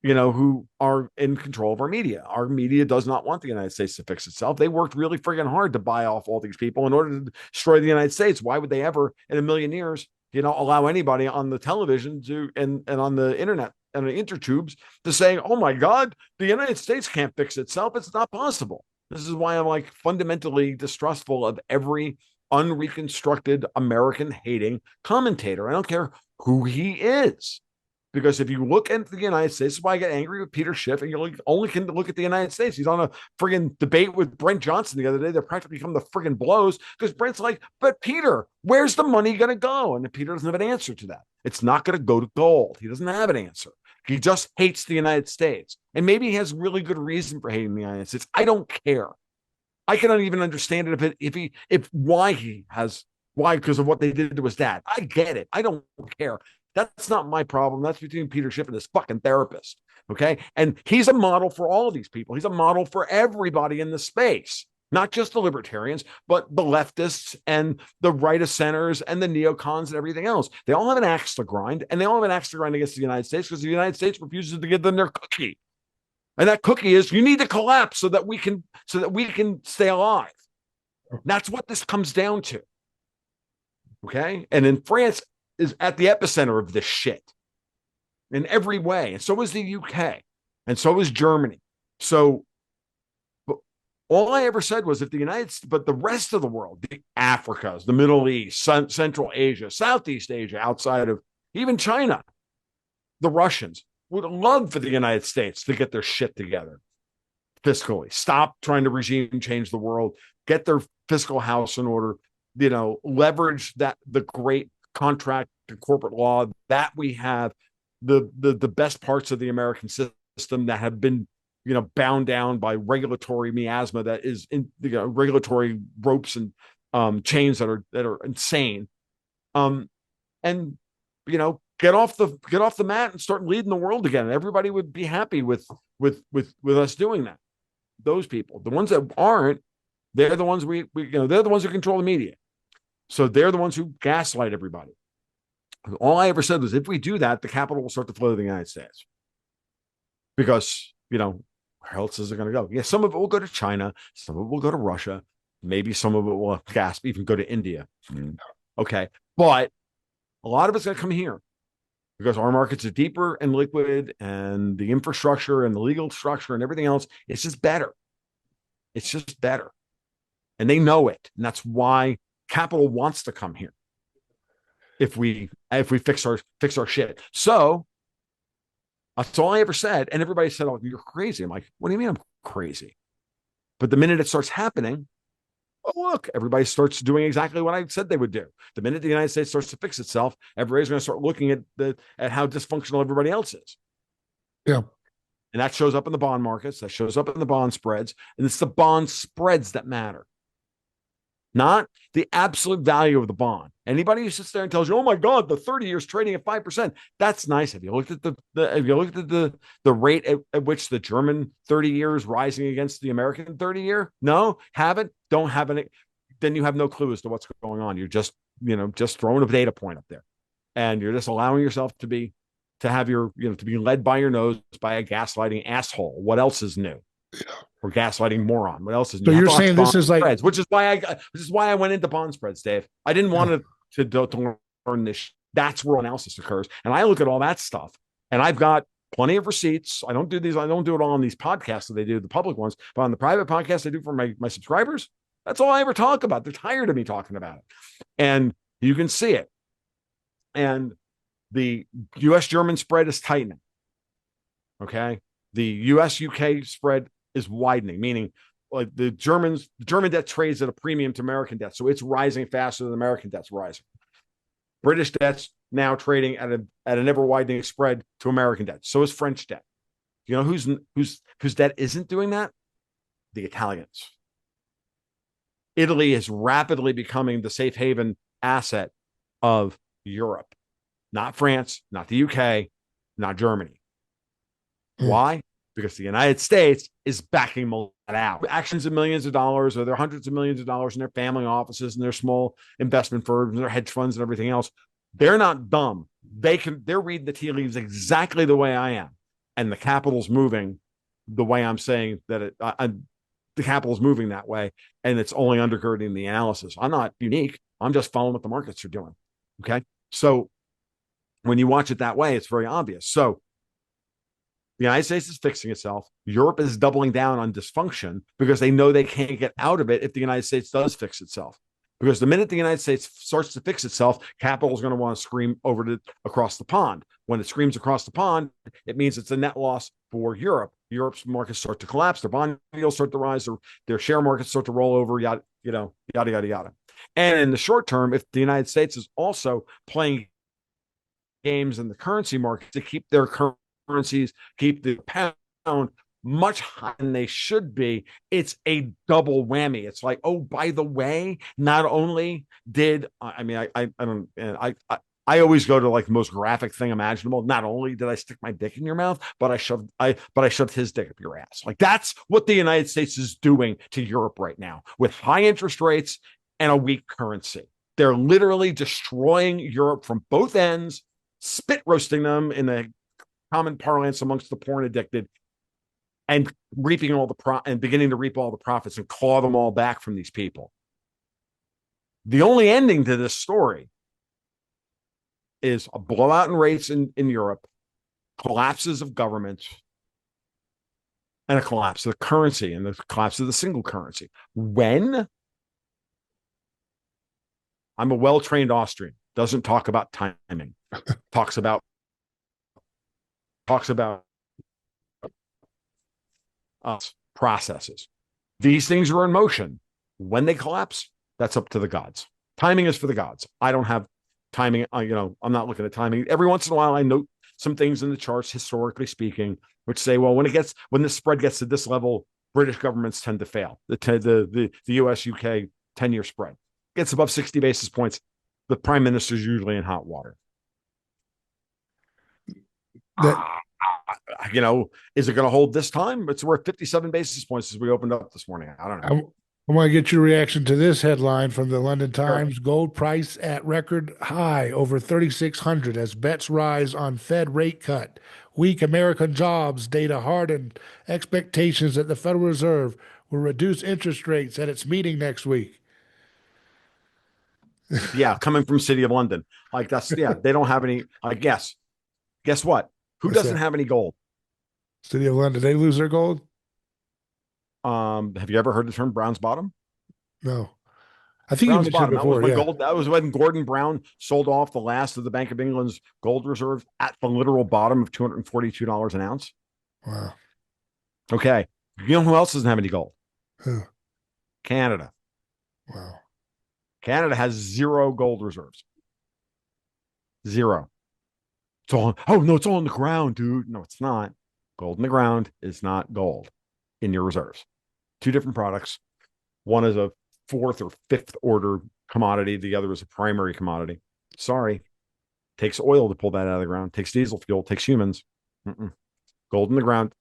Who are in control of our media. Our media does not want the United States to fix itself. They worked really friggin' hard to buy off all these people in order to destroy the United States. Why would they ever, in a million years, allow anybody on the television to and on the internet and the intertubes to say, oh my God, the United States can't fix itself. It's not possible. This is why I'm like fundamentally distrustful of every unreconstructed American hating commentator. I don't care who he is. Because if you look at the United States, this is why I get angry with Peter Schiff, and you only can look at the United States. He's on a friggin' debate with Brent Johnson the other day. They're practically come to friggin' blows because Brent's like, but Peter, where's the money going to go? And Peter doesn't have an answer to that. It's not going to go to gold. He doesn't have an answer. He just hates the United States. And maybe he has really good reason for hating the United States. I don't care. I cannot even understand it why because of what they did to his dad. I get it. I don't care. That's not my problem. That's between Peter Schiff and this fucking therapist. Okay. And he's a model for all of these people. He's a model for everybody in the space, not just the libertarians, but the leftists and the right of centers and the neocons and everything else. They all have an axe to grind, and they all have an axe to grind against the United States because the United States refuses to give them their cookie. And that cookie is you need to collapse so that we can stay alive. That's what this comes down to. Okay. And in France, is at the epicenter of this shit in every way. And so is the UK. And so is Germany. So all I ever said was if the but the rest of the world, the Africas, the Middle East, Central Asia, Southeast Asia, outside of even China, the Russians would love for the United States to get their shit together fiscally, stop trying to regime change the world, get their fiscal house in order, leverage the great contract to corporate law that we have, the best parts of the American system that have been bound down by regulatory miasma that is in regulatory ropes and chains that are insane, and get off the mat and start leading the world again. Everybody would be happy with us doing that. Those people, the ones that aren't, they're the ones they're the ones who control the media. So they're the ones who gaslight everybody. All I ever said was if we do that, the capital will start to flow to the United States. Because, where else is it going to go? Yeah, some of it will go to China. Some of it will go to Russia. Maybe some of it will even go to India. Okay. But a lot of it's going to come here. because our markets are deeper and liquid, and the infrastructure and the legal structure and everything else, it's just better. It's just better. And they know it. And that's why capital wants to come here if we fix our shit. So that's all I ever said. And everybody said, "Oh, you're crazy." I'm like, "What do you mean I'm crazy?" But the minute it starts happening, oh, look, everybody starts doing exactly what I said they would do. The minute the United States starts to fix itself, everybody's going to start looking at how dysfunctional everybody else is. Yeah. And that shows up in the bond markets. That shows up in the bond spreads. And it's the bond spreads that matter, not the absolute value of the bond. Anybody who sits there and tells you, "Oh my God, the 30 years trading at 5%," that's nice. Have you looked at the rate at which the German 30 years rising against the American 30-year? No, haven't, don't have any. Then you have no clue as to what's going on. You're just throwing a data point up there, and you're just allowing yourself to be led by your nose by a gaslighting asshole. What else is new? Or gaslighting moron. What else is new? So you're saying this is like spreads, which is why I went into bond spreads, Dave. I didn't want to learn this. That's where analysis occurs, and I look at all that stuff, and I've got plenty of receipts. I don't do it all on these podcasts that they do, the public ones, but on the private podcasts I do for my subscribers, that's all I ever talk about. They're tired of me talking about it, and you can see it. And the U.S.-German spread is tightening. Okay, the U.S.-UK spread is widening, meaning like the German debt trades at a premium to American debt, so it's rising faster than American debt's rising. British debt's now trading at an ever widening spread to American debt. So is French debt. You know whose debt isn't doing that? The Italians. Italy is rapidly becoming the safe haven asset of Europe, not France, not the UK, not Germany. Why? Because the United States is backing that out. Actions of millions of dollars, or their hundreds of millions of dollars in their family offices and their small investment firms and their hedge funds and everything else. They're not dumb. They're reading the tea leaves exactly the way I am. And the capital's moving the way I'm saying that the capital's moving that way. And it's only undergirding the analysis. I'm not unique. I'm just following what the markets are doing. Okay. So when you watch it that way, it's very obvious. So the United States is fixing itself. Europe is doubling down on dysfunction because they know they can't get out of it if the United States does fix itself. Because the minute the United States starts to fix itself, capital is going to want to scream across the pond. When it screams across the pond, it means it's a net loss for Europe. Europe's markets start to collapse. Their bond yields start to rise. Their share markets start to roll over. Yada yada. And in the short term, if the United States is also playing games in the currency market to keep their currencies, keep the pound much higher than they should be, it's a double whammy. It's like, oh, by the way, not only did I always go to like the most graphic thing imaginable. Not only did I stick my dick in your mouth, but I shoved his dick up your ass. Like that's what the United States is doing to Europe right now with high interest rates and a weak currency. They're literally destroying Europe from both ends, spit roasting them in the common parlance amongst the porn addicted, and reaping and beginning to reap all the profits and claw them all back from these people. The only ending to this story is a blowout in rates in Europe, collapses of governments, and a collapse of the currency and the collapse of the single currency. When I'm a well-trained Austrian, doesn't talk about timing, talks about processes. These things are in motion. When they collapse, that's up to the gods. Timing is for the gods. I don't have timing. I'm not looking at timing. Every once in a while, I note some things in the charts, historically speaking, which say, well, when the spread gets to this level, British governments tend to fail. The US UK 10-year spread gets above 60 basis points. The prime minister is usually in hot water. Is it going to hold this time? It's worth 57 basis points as we opened up this morning. I don't know. I want to get your reaction to this headline from the London Times. Sure. Gold price at record high over 3,600 as bets rise on Fed rate cut. Weak American jobs data hardened expectations that the Federal Reserve will reduce interest rates at its meeting next week. Yeah, coming from City of London. They don't have any, I guess. Guess what? Who What's doesn't that? have any gold? City of London. They lose their gold? Have you ever heard the term Brown's bottom? No. I think you Brown's mentioned bottom. it before. Yeah. That was when Gordon Brown sold off the last of the Bank of England's gold reserve at the literal bottom of $242 an ounce. Wow. Okay. You know who else doesn't have any gold? Who? Canada. Wow. Canada has zero gold reserves. Zero. It's all, oh no, it's all in the ground, dude. No, it's not. Gold in the ground is not gold in your reserves. Two different products. One is a fourth or fifth order commodity. The other is a primary commodity. Sorry. Takes oil to pull that out of the ground. Takes diesel fuel. Takes humans. Mm-mm. Gold in the ground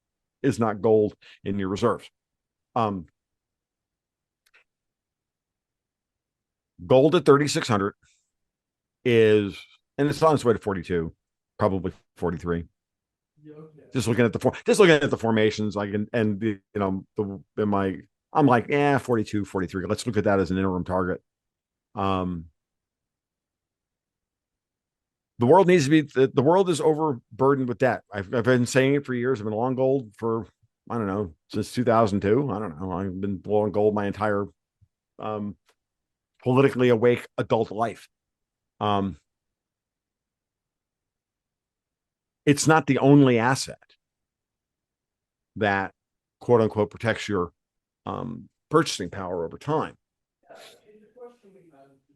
is not gold in your reserves. Gold at 3,600 is, and it's on its way to 42, probably 43. Just looking at the formations, like and the, I'm like, 42, 43. Let's look at that as an interim target. The world needs to be the world is overburdened with debt. I've been saying it for years. I've been long gold for, I don't know, since 2002. I don't know. I've been long gold my entire politically awake adult life. It's not the only asset that quote unquote protects your purchasing power over time,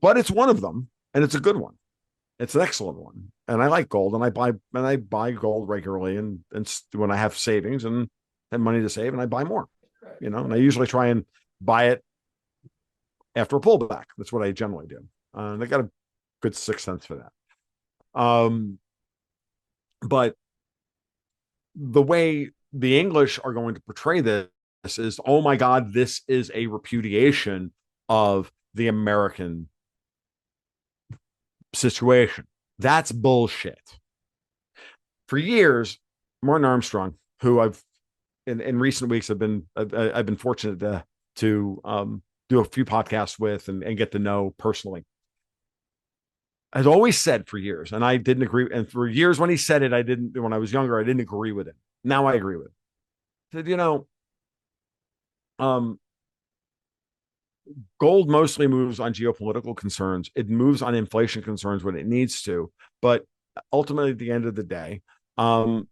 but it's one of them, and it's a good one. It's an excellent one, and I like gold, and I buy gold regularly, and when I have savings and have money to save, and I buy more, and I usually try and buy it after a pullback. That's what I generally do. And I got a good 6 cents for that. But the way the English are going to portray this is, oh my God, this is a repudiation of the American situation. That's bullshit. For years, Martin Armstrong, who I've in recent weeks I've been fortunate to do a few podcasts with and get to know personally, has always said for years, and I didn't agree. And for years when he said it, when I was younger, I didn't agree with it. Now I agree with it. He said, gold mostly moves on geopolitical concerns. It moves on inflation concerns when it needs to. But ultimately, at the end of the day, the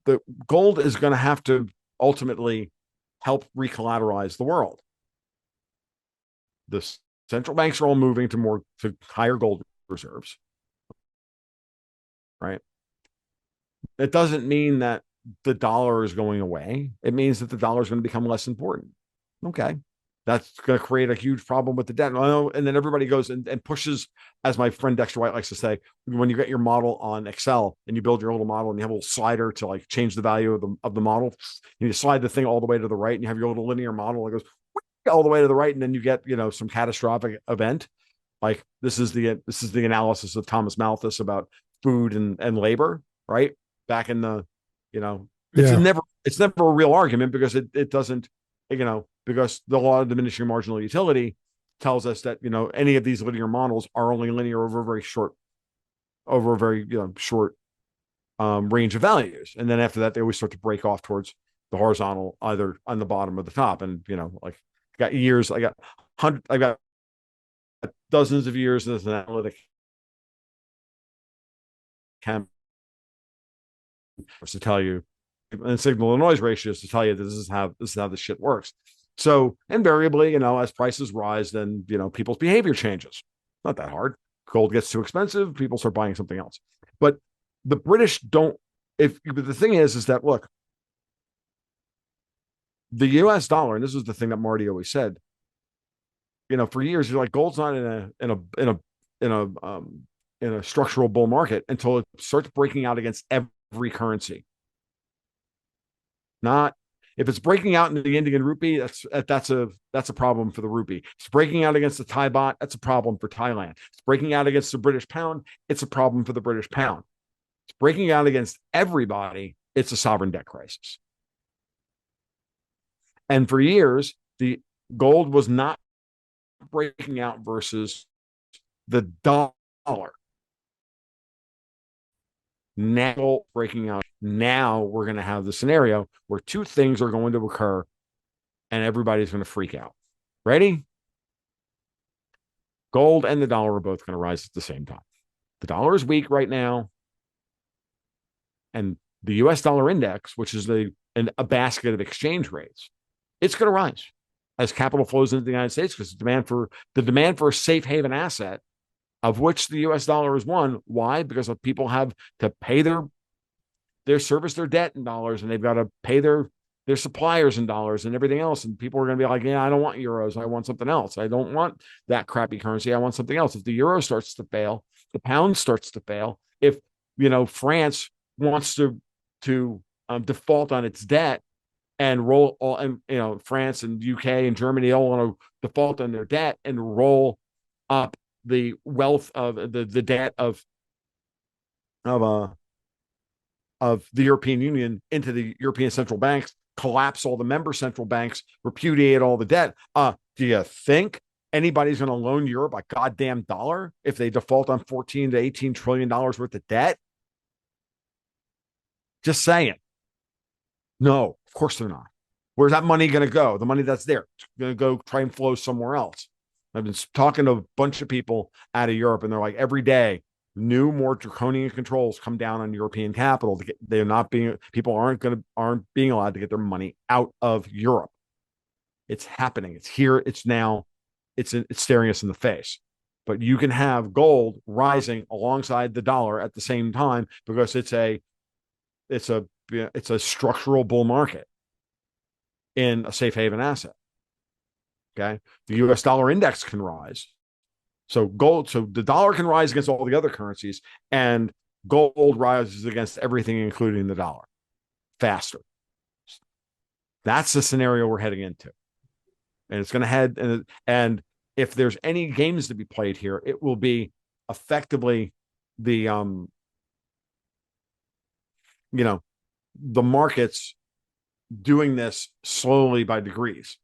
the gold is going to have to ultimately help recollateralize the world. The central banks are all moving to higher gold reserves, right? It doesn't mean that the dollar is going away. It means that the dollar is going to become less important. Okay. That's going to create a huge problem with the debt. And then everybody goes and pushes, as my friend Dexter White likes to say, when you get your model on Excel and you build your little model and you have a little slider to like change the value of the model, you slide the thing all the way to the right and you have your little linear model that goes all the way to the right, and then you get some catastrophic event. Like this is the analysis of Thomas Malthus about food and labor, right? Back in the, it's never a real argument because it doesn't, because the law of diminishing marginal utility tells us that any of these linear models are only linear over a very short range of values, and then after that they always start to break off towards the horizontal, either on the bottom or the top. And like I got dozens of years as an analytic chem to tell you, and signal to noise ratios to tell you this is how this shit works. So invariably, as prices rise, then people's behavior changes. Not that hard. Gold gets too expensive, people start buying something else. But the British don't. But the thing is that look, the U.S. dollar, and this is the thing that Marty always said. For years, you're like, gold's not in a structural bull market until it starts breaking out against every currency. Not if it's breaking out in the Indian rupee, that's a problem for the rupee. It's breaking out against the Thai baht, that's a problem for Thailand. It's breaking out against the British pound, it's a problem for the British pound. It's breaking out against everybody, it's a sovereign debt crisis. And for years, the gold was not breaking out versus the dollar. Now breaking out. Now we're going to have the scenario where two things are going to occur and everybody's going to freak out. Ready? Gold and the dollar are both going to rise at the same time. The dollar is weak right now. And the US dollar index, which is a basket of exchange rates, it's going to rise as capital flows into the United States because the demand for a safe haven asset, of which the US dollar is one. Why? Because people have to pay their service, their debt in dollars, and they've got to pay their suppliers in dollars and everything else. And people are going to be like, yeah, I don't want euros. I want something else. I don't want that crappy currency. I want something else. If the euro starts to fail, the pound starts to fail. If, France wants to default on its debt and roll all, and, France and UK and Germany all want to default on their debt and roll up the wealth of the debt of the European Union into the European central banks, collapse all the member central banks, repudiate all the debt. Do you think anybody's going to loan Europe a goddamn dollar if they default on $14 to $18 trillion worth of debt? Just saying. No, of course they're not. Where's that money going to go? The money that's there, it's going to go try and flow somewhere else. I've been talking to a bunch of people out of Europe, and they're like, every day, new, more draconian controls come down on European capital. People aren't being allowed to get their money out of Europe. It's happening. It's here. It's now. It's staring us in the face. But you can have gold rising alongside the dollar at the same time because it's a structural bull market in a safe haven asset. Okay. The US dollar index can rise. So the dollar can rise against all the other currencies, and gold rises against everything, including the dollar, faster. That's the scenario we're heading into. And it's going to head, and if there's any games to be played here, it will be effectively the markets doing this slowly by degrees.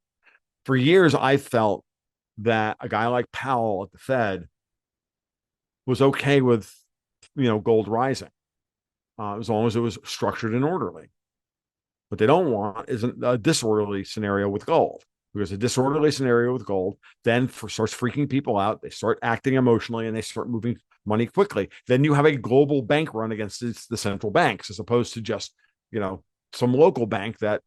For years, I felt that a guy like Powell at the Fed was okay with, gold rising, as long as it was structured and orderly. What they don't want is a disorderly scenario with gold, because a disorderly scenario with gold then starts freaking people out. They start acting emotionally and they start moving money quickly. Then you have a global bank run against the central banks, as opposed to just, some local bank that,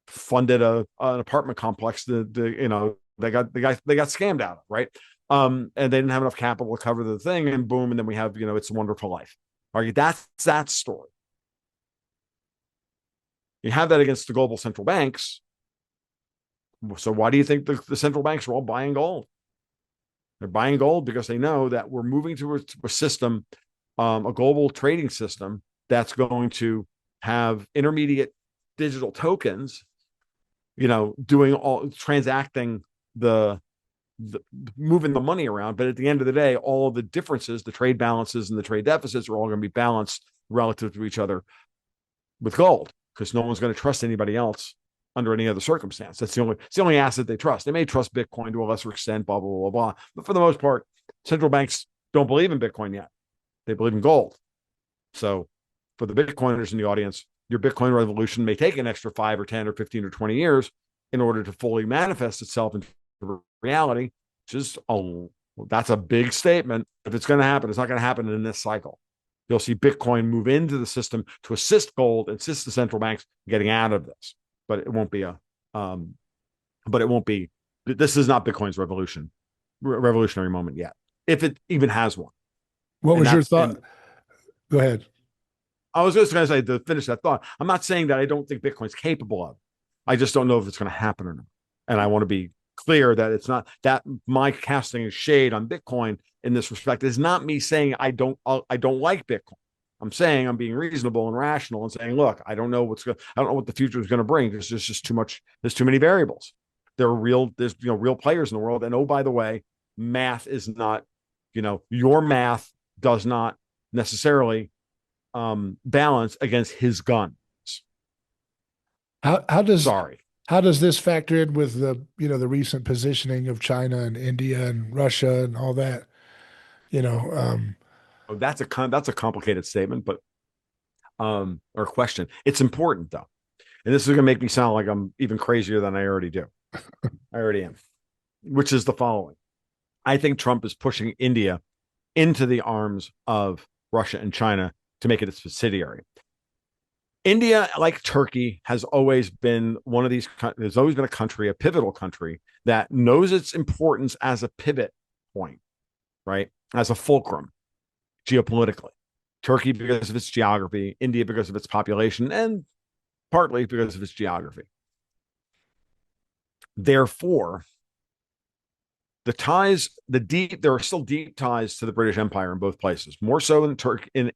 funded an apartment complex. They got scammed out of, right? And they didn't have enough capital to cover the thing, and boom, and then we have, It's a Wonderful Life. All right, that's that story. You have that against the global central banks. So why do you think the central banks are all buying gold? They're buying gold because they know that we're moving to a system, a global trading system that's going to have intermediate digital tokens, doing all transacting the moving the money around. But at the end of the day, all of the differences, the trade balances and the trade deficits, are all going to be balanced relative to each other with gold, because no one's going to trust anybody else under any other circumstance. It's the only asset they trust. They may trust Bitcoin to a lesser extent, blah, blah, blah, blah. But for the most part, central banks don't believe in Bitcoin yet. They believe in gold. So for the Bitcoiners in the audience, your Bitcoin revolution may take an extra 5 or 10 or 15 or 20 years in order to fully manifest itself into reality. That's a big statement. If it's going to happen, it's not going to happen in this cycle. You'll see Bitcoin move into the system to assist gold, assist the central banks getting out of this. But it won't be this is not Bitcoin's revolutionary moment yet, if it even has one. What was your thought? Go ahead. I was just going to say, to finish that thought, I'm not saying that I don't think Bitcoin's capable of it. I just don't know if it's going to happen or not. And I want to be clear that it's not that my casting a shade on Bitcoin in this respect is not me saying I don't like Bitcoin. I'm saying I'm being reasonable and rational and saying, look, I don't know what the future is going to bring, because there's just too much. There's too many variables. There's real players in the world. And oh, by the way, math is not, your math does not necessarily balance against his guns. How does Sorry. How does this factor in with the recent positioning of China and India and Russia and all that? You know, Oh, that's a complicated statement, but or question. It's important though, and this is going to make me sound like I'm even crazier than I already do. I already am, which is the following. I think Trump is pushing India into the arms of Russia and China to make it a subsidiary. India, like Turkey, has always been one of these. There's always been a country, a pivotal country that knows its importance as a pivot point, right? As a fulcrum geopolitically. Turkey because of its geography, India because of its population, and partly because of its geography. Therefore, there are still deep ties to the British Empire in both places, more so in Turkey, in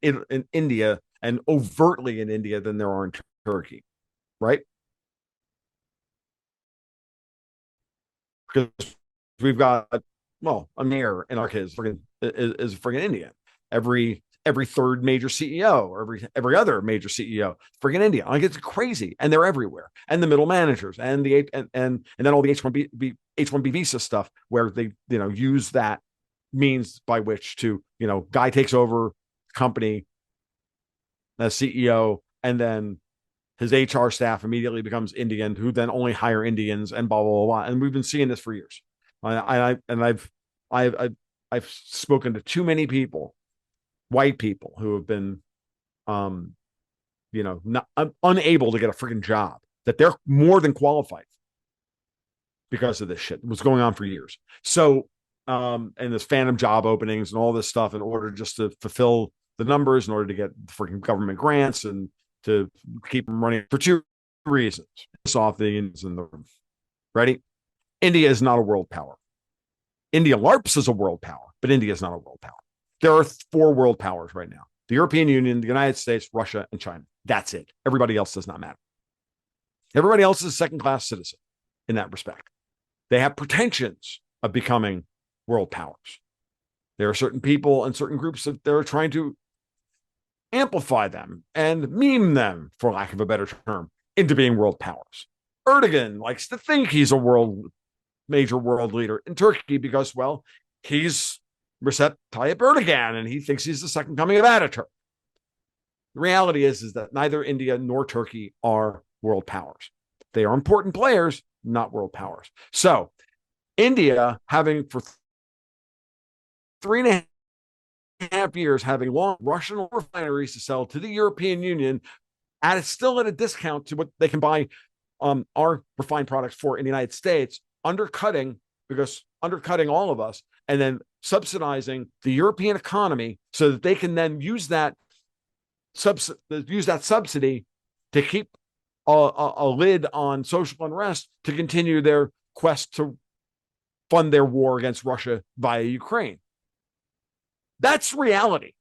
India, and overtly in India than there are in Turkey, right? Because we've got, well, a mayor in our case is friggin' Indian. Every third major CEO or every other major CEO, friggin' India. Like it's crazy, and they're everywhere. And the middle managers and and then all the H1B visa stuff where they use that means by which to guy takes over company as CEO, and then his HR staff immediately becomes Indian, who then only hire Indians, and blah blah blah. Blah. And we've been seeing this for years. I've spoken to too many people, white people, who have been, not unable to get a freaking job that they're more than qualified because of this shit. It was going on for years. So, and there's phantom job openings and all this stuff in order just to fulfill the numbers, in order to get freaking government grants and to keep them running for two reasons. Piss off the Indians in the room. Ready? India is not a world power. India LARPs is a world power, but India is not a world power. There are 4 world powers right now: the European Union, the United States, Russia, and China. That's it. Everybody else does not matter. Everybody else is a second-class citizen in that respect. They have pretensions of becoming world powers. There are certain people and certain groups that they're trying to amplify them and meme them, for lack of a better term, into being world powers. Erdogan likes to think he's a major world leader in Turkey because, well, he's Recep Tayyip Erdogan, and he thinks he's the second coming of Ataturk. The reality is that neither India nor Turkey are world powers. They are important players, not world powers. So India, having for 3.5 years, having long Russian refineries to sell to the European Union, still at a discount to what they can buy our refined products for in the United States, undercutting all of us, and then subsidizing the European economy so that they can then use that subsidy to keep a lid on social unrest, to continue their quest to fund their war against Russia via Ukraine. That's reality.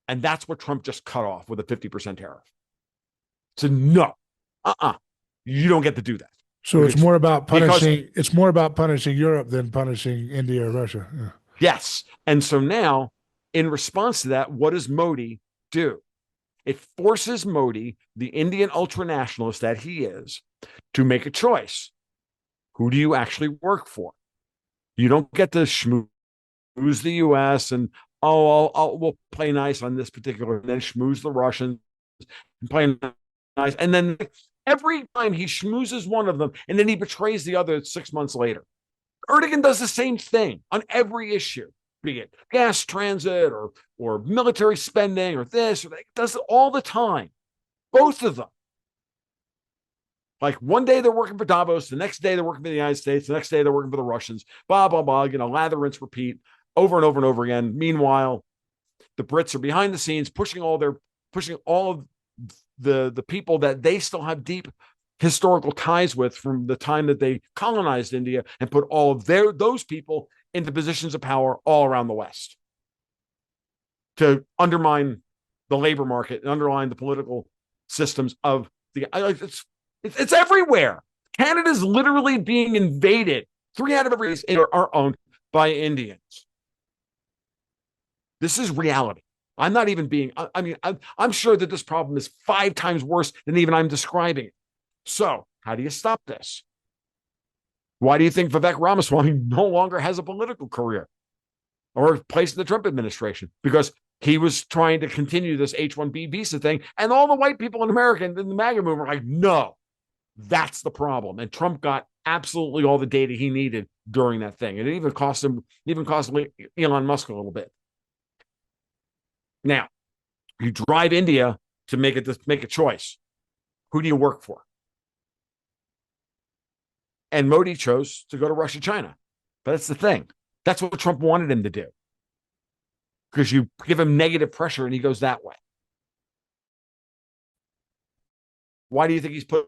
And that's what Trump just cut off with a 50% tariff. So no, you don't get to do that. so it's more about punishing Europe than punishing India or Russia. Yeah. Yes. And so now, in response to that, what does Modi do? It forces Modi, the Indian ultranationalist that he is, to make a choice. Who do you actually work for? You don't get to schmooze the U.S. and, we'll play nice on this particular, and then schmooze the Russians and play nice. And then every time he schmoozes one of them, and then he betrays the other 6 months later. Erdogan does the same thing on every issue, be it gas transit or military spending or this or that. He does it all the time. Both of them. Like one day they're working for Davos, the next day they're working for the United States, the next day they're working for the Russians, blah, blah, blah, lather, rinse, repeat over and over and over again. Meanwhile, the Brits are behind the scenes pushing all of the people that they still have deep historical ties with from the time that they colonized India, and put all of those people into positions of power all around the West to undermine the labor market and undermine the political systems of it's everywhere. Canada's literally being invaded. 3 out of every are owned by Indians. This is reality. I'm not even being, I'm sure that this problem is 5 times worse than even I'm describing it. So how do you stop this? Why do you think Vivek Ramaswamy no longer has a political career or place in the Trump administration? Because he was trying to continue this H-1B visa thing. And all the white people in America and in the MAGA movement were like, no, that's the problem. And Trump got absolutely all the data he needed during that thing. And it even cost Elon Musk a little bit. Now, you drive India to make a choice. Who do you work for? And Modi chose to go to Russia, China. But that's the thing. That's what Trump wanted him to do. Because you give him negative pressure and he goes that way. Why do you think he's put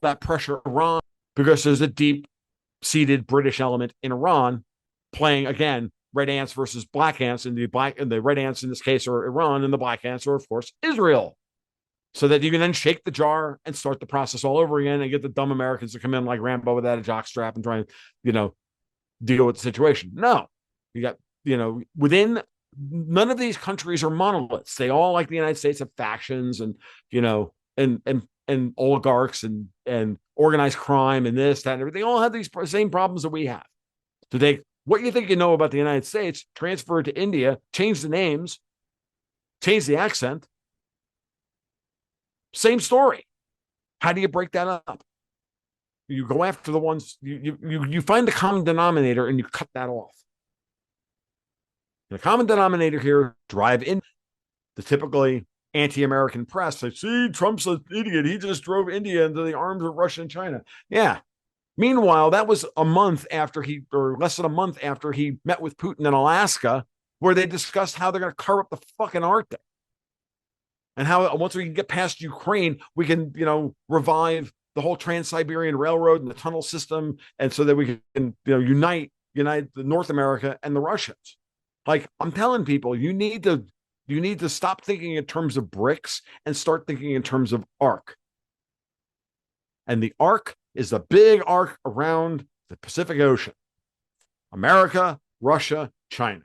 that pressure on Iran? Because there's a deep-seated British element in Iran playing, again, red ants versus black ants, and the red ants in this case are Iran, and the black ants are, of course, Israel. So that you can then shake the jar and start the process all over again and get the dumb Americans to come in like Rambo without a jockstrap and try and, deal with the situation. No, you got, within none of these countries are monoliths. They all, like the United States, have factions and, and oligarchs and organized crime and this, that, and everything. They all have these same problems that we have. To take what you think you know about the United States, transfer it to India, change the names, change the accent. Same story. How do you break that up? You go after the ones, you find the common denominator and you cut that off. The common denominator here, drive in the typically anti-American press. They see Trump's an idiot. He just drove India into the arms of Russia and China. Yeah. Meanwhile, that was less than a month after he met with Putin in Alaska, where they discussed how they're going to carve up the fucking Arctic. And how once we can get past Ukraine, we can, revive the whole Trans-Siberian Railroad and the tunnel system, and so that we can, unite the North America and the Russians. Like, I'm telling people, you need to stop thinking in terms of bricks and start thinking in terms of arc. And the arc is the big arc around the Pacific Ocean. America, Russia, China.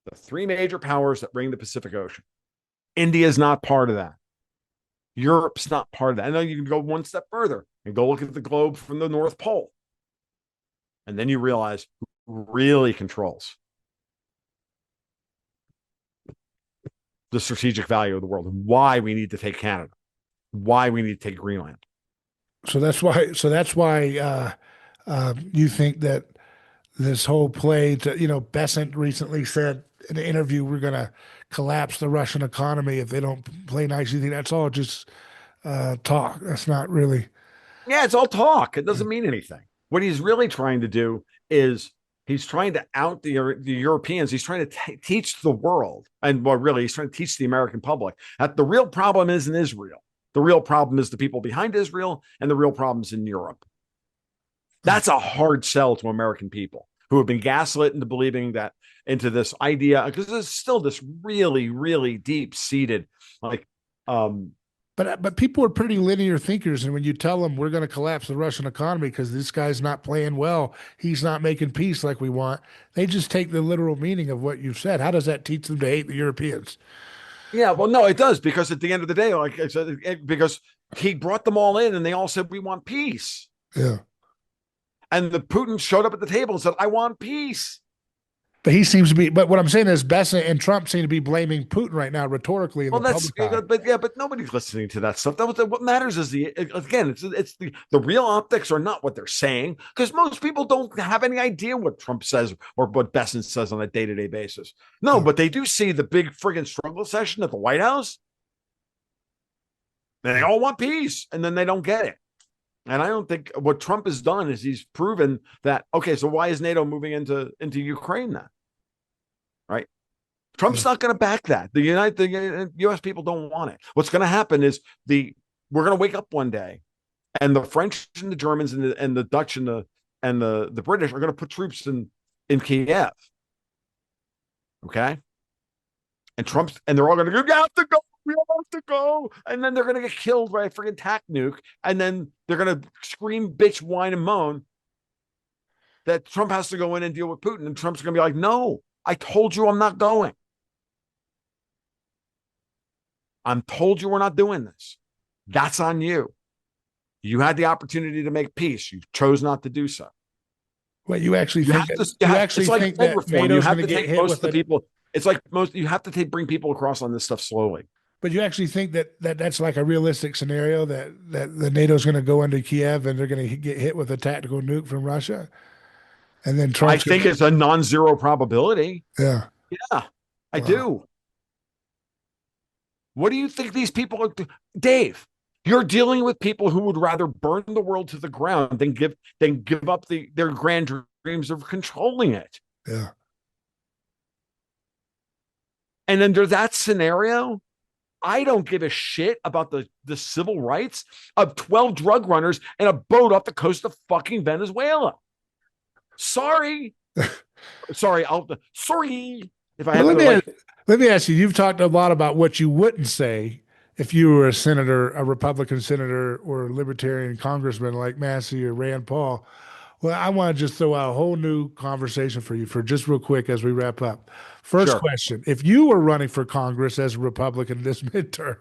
The three major powers that ring the Pacific Ocean. India is not part of that. Europe's not part of that. I know you can go one step further and go look at the globe from the North Pole. And then you realize who really controls the strategic value of the world, and why we need to take Canada, why we need to take Greenland. So that's why you think that this whole play to, Besant recently said in an interview, we're going to collapse the Russian economy if they don't play nice. You think that's all just talk? That's not really. Yeah, it's all talk. It doesn't mean anything. What he's really trying to do is he's trying to out the Europeans. He's trying to teach the world, and really, he's trying to teach the American public that the real problem isn't Israel. The real problem is the people behind Israel, and the real problem is in Europe. That's a hard sell to American people who have been gaslit into believing that, into this idea, because there's still this really, really deep-seated, But people are pretty linear thinkers, and when you tell them we're going to collapse the Russian economy because this guy's not playing well, he's not making peace like we want, they just take the literal meaning of what you've said. How does that teach them to hate the Europeans? Yeah, well, no, it does, because at the end of the day, like I said, because he brought them all in and they all said, we want peace. Yeah. And the Putin showed up at the table and said, I want peace. But he seems to be, but what I'm saying is Besant and Trump seem to be blaming Putin right now rhetorically in the public eye. But nobody's listening to that stuff. What matters is it's the real optics are not what they're saying, because most people don't have any idea what Trump says or what Besant says on a day-to-day basis. No, but they do see the big friggin' struggle session at the White House. And they all want peace, and then they don't get it. And I don't think what Trump has done is he's proven that, okay, so why is NATO moving into Ukraine then? Right? Trump's not going to back that. The U.S. people don't want it. What's going to happen is we're going to wake up one day, and the French and the Germans and the Dutch and the British are going to put troops in Kiev. Okay? And they're all going to go, you have to go. We have to go. And then they're going to get killed by a friggin' tac nuke. And then they're going to scream, bitch, whine, and moan that Trump has to go in and deal with Putin. And Trump's going to be like, no, I told you I'm not going. I'm told you we're not doing this. That's on you. You had the opportunity to make peace. You chose not to do so. Well, you actually You think have that to. you It's like think trade that reform. You NATO's have going to to get take hit most with of the people. It's like most. You have to bring people across on this stuff slowly. but you actually think that that's like a realistic scenario that the NATO's going to go into Kiev and they're going to get hit with a tactical nuke from Russia, and then I Trump's going think to, it's a non-zero probability. yeah, Yeah, I wow, do. What do you think these people are? Dave, you're dealing with people who would rather burn the world to the ground than give up their grand dreams of controlling it. yeah. And under that scenario, I don't give a shit about the civil rights of 12 drug runners in a boat off the coast of fucking Venezuela. Sorry. Sorry if I Well, have to like. let me ask you. You've talked a lot about what you wouldn't say if you were a senator, a Republican senator, or a libertarian congressman like Massey or Rand Paul. Well, I want to just throw out a whole new conversation for you for just real quick as we wrap up. First Sure. question: if you were running for Congress as a Republican this midterm,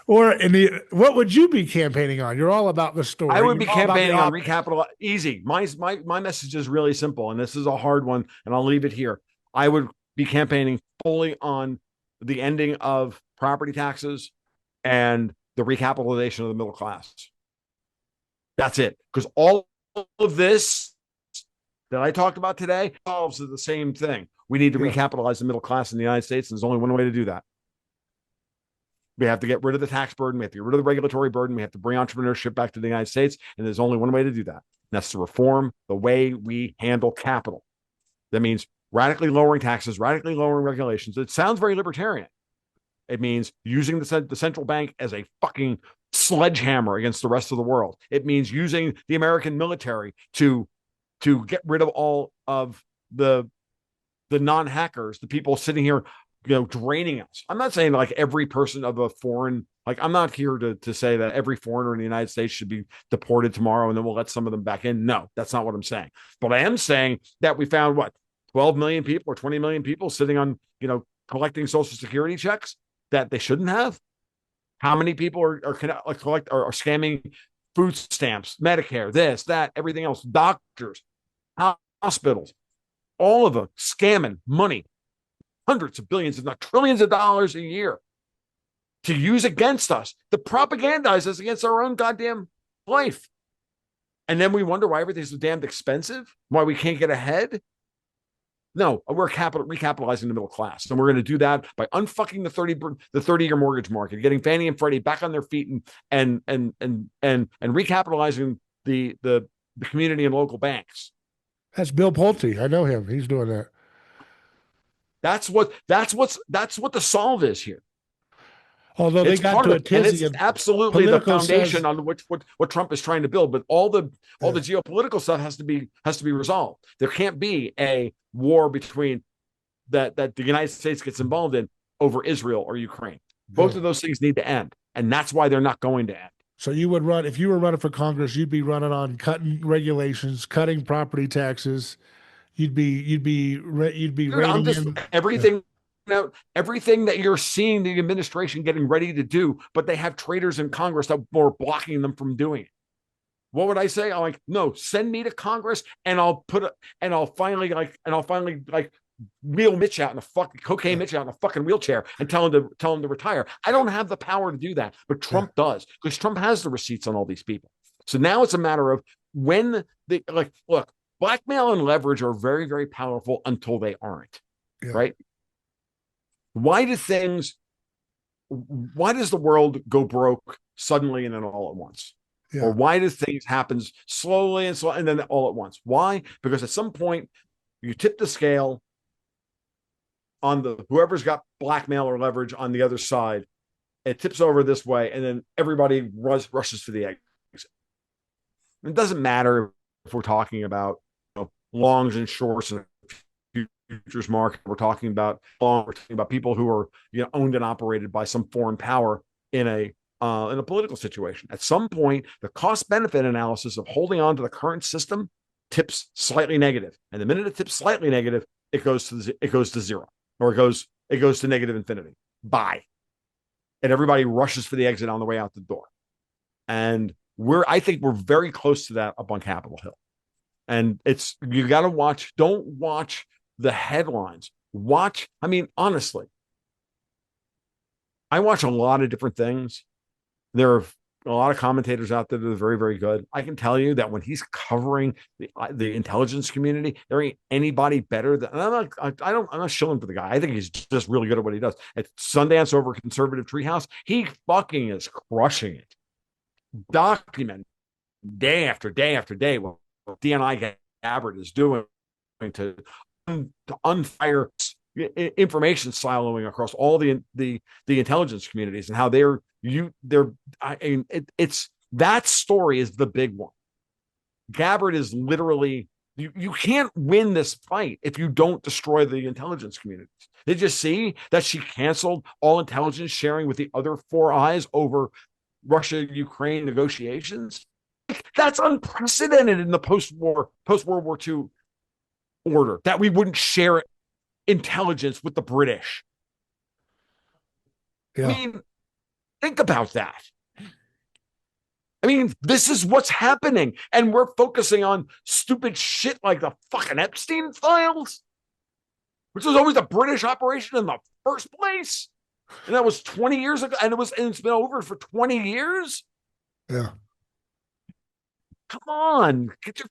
or in the, what would you be campaigning on? You're all about the I story. would You're be all about the campaigning on op. recapital. Easy. My message is really simple, and this is a hard one, and I'll leave it here. I would be campaigning fully on the ending of property taxes and the recapitalization of the middle class. That's it. Because all of this that I talked about today solves the same thing. We need to Yeah. recapitalize the middle class in the United States, and there's only one way to do that. We have to get rid of the tax burden. We have to get rid of the regulatory burden. We have to bring entrepreneurship back to the United States. And there's only one way to do that. And that's to reform the way we handle capital. That means radically lowering taxes, radically lowering regulations. It sounds very libertarian. It means using the central bank as a fucking sledgehammer against the rest of the world. It means using the American military to get rid of all of the non-hackers, the people sitting here, draining us. I'm not saying like every person of a foreign, like I'm not here to say that every foreigner in the United States should be deported tomorrow and then we'll let some of them back in. No, that's not what I'm saying. But I am saying that we found 12 million people or 20 million people sitting on, collecting Social Security checks that they shouldn't have. How many people are scamming food stamps, Medicare, this, that, everything else, doctors, hospitals, all of them scamming money, hundreds of billions, if not trillions of dollars a year to use against us, to propagandize us against our own goddamn life. And then we wonder why everything's so damned expensive, why we can't get ahead. No, we're recapitalizing the middle class, and we're going to do that by unfucking the 30-year mortgage market, getting Fannie and Freddie back on their feet, and recapitalizing the community and local banks. That's Bill Pulte. I know him. He's doing that. That's what the solve is here. Although they It's got part to of a it, and tizzy it's and absolutely the Politico foundation says, on which what Trump is trying to build. But all the yeah, geopolitical stuff has to be resolved. There can't be a war between that the United States gets involved in over Israel or Ukraine. Both yeah. of those things need to end, and that's why they're not going to end. So you would run if you were running for Congress, you'd be running on cutting regulations, cutting property taxes. You'd be Dude, I'm reining just in. Yeah, everything that you're seeing the administration getting ready to do, but they have traitors in Congress that are blocking them from doing it. What would I say? I'm like, no, send me to Congress and I'll finally wheel Mitch out in a fucking cocaine Mitch out in a fucking wheelchair and tell him to retire. I don't have the power to do that, but yeah, Trump does, because Trump has the receipts on all these people. So now it's a matter of when they look, blackmail and leverage are very, very powerful until they aren't. yeah, Right? Why does the world go broke suddenly and then all at once? Or yeah. why do things happen slowly and then all at once? Why? Because at some point you tip the scale on whoever's got blackmail or leverage on the other side. It tips over this way, and then everybody rushes for the exit. It doesn't matter if we're talking about longs and shorts and futures market. We're talking about people who are owned and operated by some foreign power in a political situation. At some point, the cost benefit analysis of holding on to the current system tips slightly negative, and the minute it tips slightly negative, it goes to zero, or it goes to negative infinity. Bye, and everybody rushes for the exit on the way out the door. And I think we're very close to that up on Capitol Hill. And you got to watch, don't watch the headlines. Watch, I mean, honestly, I watch a lot of different things. There are a lot of commentators out there that are very, very good. I can tell you that when he's covering the intelligence community, there ain't anybody better than. I'm not shilling for the guy. I think he's just really good at what he does. At Sundance over Conservative Treehouse, he fucking is crushing it. Document day after day after day what DNI Gabbard is doing to unfire information siloing across all the intelligence communities, and how it's that story is the big one. Gabbard is literally, you can't win this fight if you don't destroy the intelligence communities. Did you see that she canceled all intelligence sharing with the other Four Eyes over Russia-Ukraine negotiations? That's unprecedented in the post-World War II order, that we wouldn't share intelligence with the British. Yeah. I mean, think about that. I mean, this is what's happening, and we're focusing on stupid shit like the fucking Epstein files, which was always a British operation in the first place, and that was 20 years ago, and it's been over for 20 years. Yeah. Come on, get your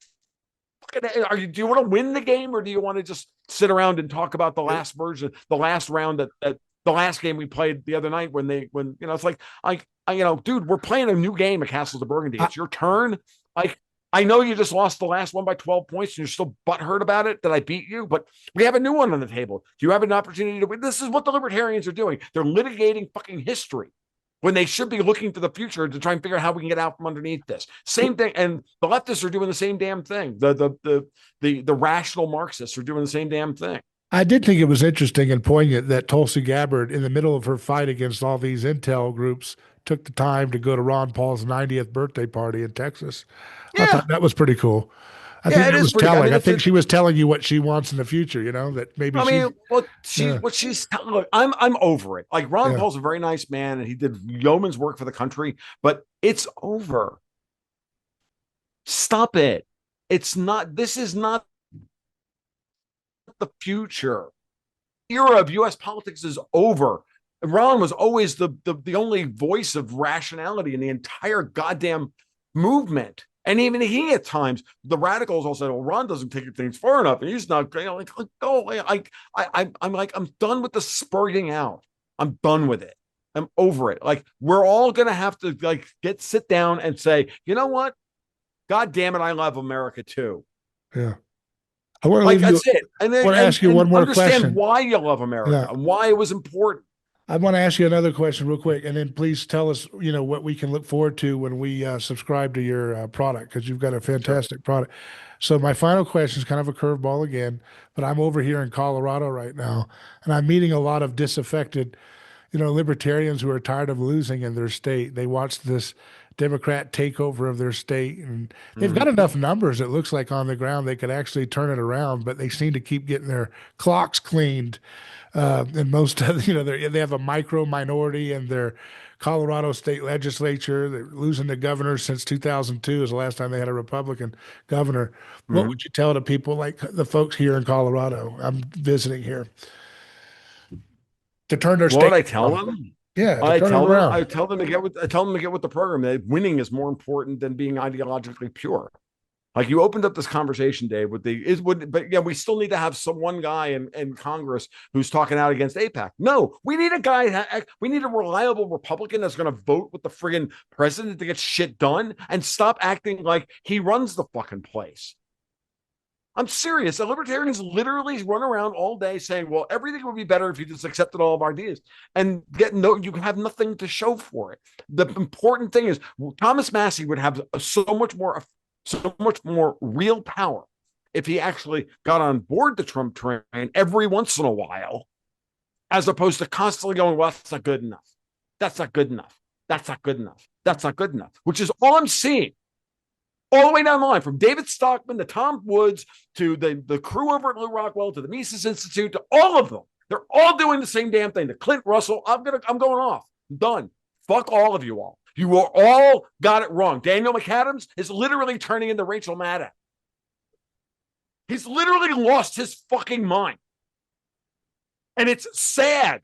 fucking. Do you want to win the game, or do you want to just sit around and talk about the last version, the last round that the last game we played the other night when it's like dude, we're playing a new game at Castles of Burgundy. It's your turn. Like, I know you just lost the last one by 12 points and you're still butthurt about it that I beat you, but we have a new one on the table. Do you have an opportunity to win? This is what the libertarians are doing. They're litigating fucking history when they should be looking to the future to try and figure out how we can get out from underneath this. Same thing. And the leftists are doing the same damn thing. The rational Marxists are doing the same damn thing. I did think it was interesting and poignant that Tulsi Gabbard, in the middle of her fight against all these intel groups, took the time to go to Ron Paul's 90th birthday party in Texas. Yeah. I thought that was pretty cool. I think it was telling. I mean, I think she was telling you what she wants in the future, that maybe look, I'm over it. Like, Ron Paul's a very nice man and he did yeoman's work for the country, but it's over. Stop it. This is not the future. The era of U.S. politics is over. Ron was always the only voice of rationality in the entire goddamn movement. And even he, at times, the radicals all said, "Well, Ron doesn't take things far enough, and he's not." Like, go away. I'm done with the spurting out. I'm done with it. I'm over it. Like, we're all gonna have to sit down and say, you know what? God damn it, I love America too. Yeah. I want to that's it. And then I want to ask you one more question. Understand why you love America and why it was important. I want to ask you another question real quick, and then please tell us, what we can look forward to when we subscribe to your product, because you've got a fantastic product. So my final question is kind of a curveball again, but I'm over here in Colorado right now, and I'm meeting a lot of disaffected, libertarians who are tired of losing in their state. They watch this Democrat takeover of their state, and they've got enough numbers, it looks like, on the ground they could actually turn it around, but they seem to keep getting their clocks cleaned. And most of, they have a micro minority in their Colorado state legislature. They're losing the governor since 2002 is the last time they had a Republican governor. What would you tell the people, like the folks here in Colorado? I'm visiting here, to turn their state. What would I tell them? Yeah, I tell them to get with the program. That winning is more important than being ideologically pure. Like, you opened up this conversation, Dave, but we still need to have one guy in Congress who's talking out against AIPAC. No, we need a guy. We need a reliable Republican that's going to vote with the friggin' president to get shit done and stop acting like he runs the fucking place. I'm serious. The libertarians literally run around all day saying, well, everything would be better if you just accepted all of our ideas, and you have nothing to show for it. The important thing is Thomas Massie would have so much more real power if he actually got on board the Trump train every once in a while, as opposed to constantly going, well, that's not good enough. That's not good enough. That's not good enough. That's not good enough, which is all I'm seeing. All the way down the line, from David Stockman to Tom Woods to the crew over at Lou Rockwell to the Mises Institute to all of them. They're all doing the same damn thing. To Clint Russell, I'm going off. I'm done. Fuck all of you all. You all got it wrong. Daniel McAdams is literally turning into Rachel Maddow. He's literally lost his fucking mind. And it's sad.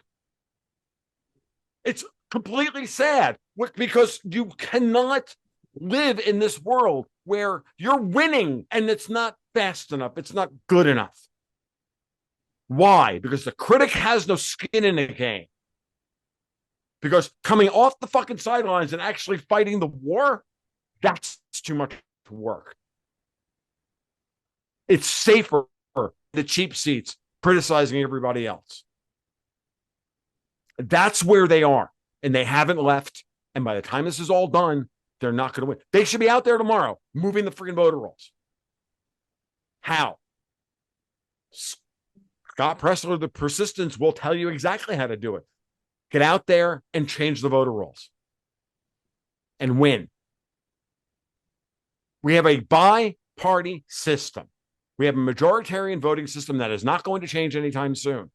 It's completely sad because you cannot live in this world where you're winning and it's not fast enough. It's not good enough. Why? Because the critic has no skin in the game. Because coming off the fucking sidelines and actually fighting the war, that's too much work. It's safer the cheap seats criticizing everybody else. That's where they are. And they haven't left. And by the time this is all done, they're not going to win. They should be out there tomorrow moving the freaking voter rolls. How? Scott Pressler, the persistence, will tell you exactly how to do it. Get out there and change the voter rolls and win. We have a bi-party system. We have a majoritarian voting system that is not going to change anytime soon.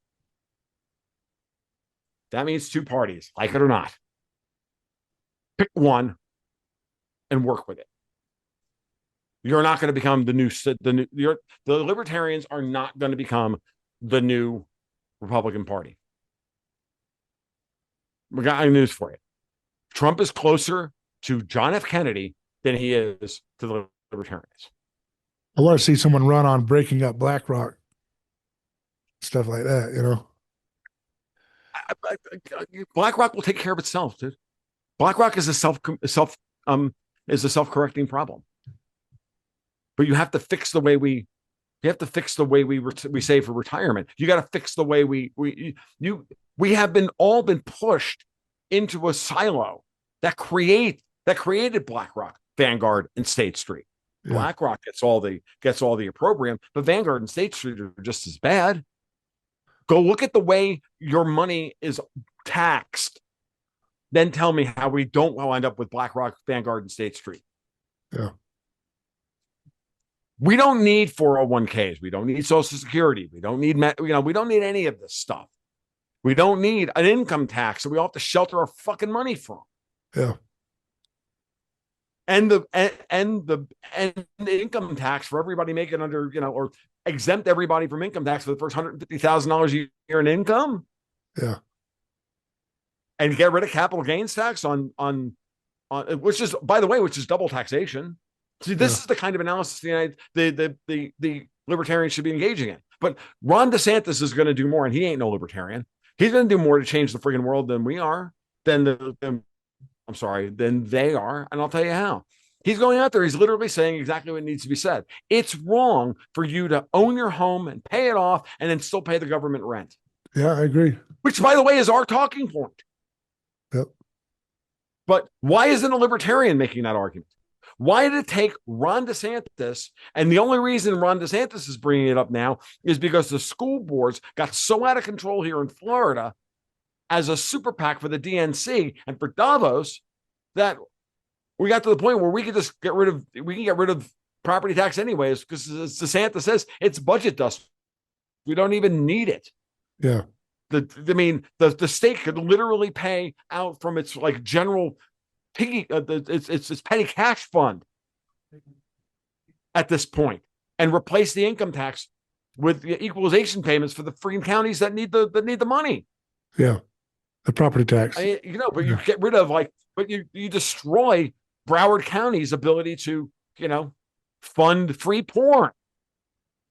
That means two parties, like it or not. Pick one and work with it. You're not going to become the libertarians are not going to become the new Republican Party. We got news for you. Trump is closer to John F. Kennedy than he is to the libertarians. I want to see someone run on breaking up BlackRock, stuff like that, you know. BlackRock will take care of itself, dude. BlackRock is a self-correcting problem. But you have to fix the way we save for retirement. You got to fix the way we have all been pushed into a silo that created BlackRock, Vanguard, and State Street. Yeah. BlackRock gets all the opprobrium, but Vanguard and State Street are just as bad. Go look at the way your money is taxed. Then tell me how we don't wind up with BlackRock, Vanguard, and State Street. Yeah. We don't need 401ks. We don't need Social Security. We don't need we don't need any of this stuff. We don't need an income tax that we all have to shelter our fucking money from. Yeah. And the income tax for everybody making under, or exempt everybody from income tax for the first $150,000 a year in income. Yeah. And get rid of capital gains tax on which is, by the way, which is double taxation. See, this is the kind of analysis the libertarians should be engaging in. But Ron DeSantis is going to do more, and he ain't no libertarian. He's going to do more to change the friggin' world than we are, than they are. And I'll tell you how. He's going out there. He's literally saying exactly what needs to be said. It's wrong for you to own your home and pay it off and then still pay the government rent. Yeah, I agree. Which, by the way, is our talking point. Yep. But why isn't a libertarian making that argument? Why did it take Ron DeSantis? And the only reason Ron DeSantis is bringing it up now is because the school boards got so out of control here in Florida as a super PAC for the DNC and for Davos that we got to the point where we can just get rid of property tax anyways, because as DeSantis says, it's budget dust. We don't even need it. Yeah. The state could literally pay out from its like general piggy, its petty cash fund at this point, and replace the income tax with the equalization payments for the freaking counties that need the money. Yeah, the property tax. But you get rid of but you destroy Broward County's ability to fund free porn.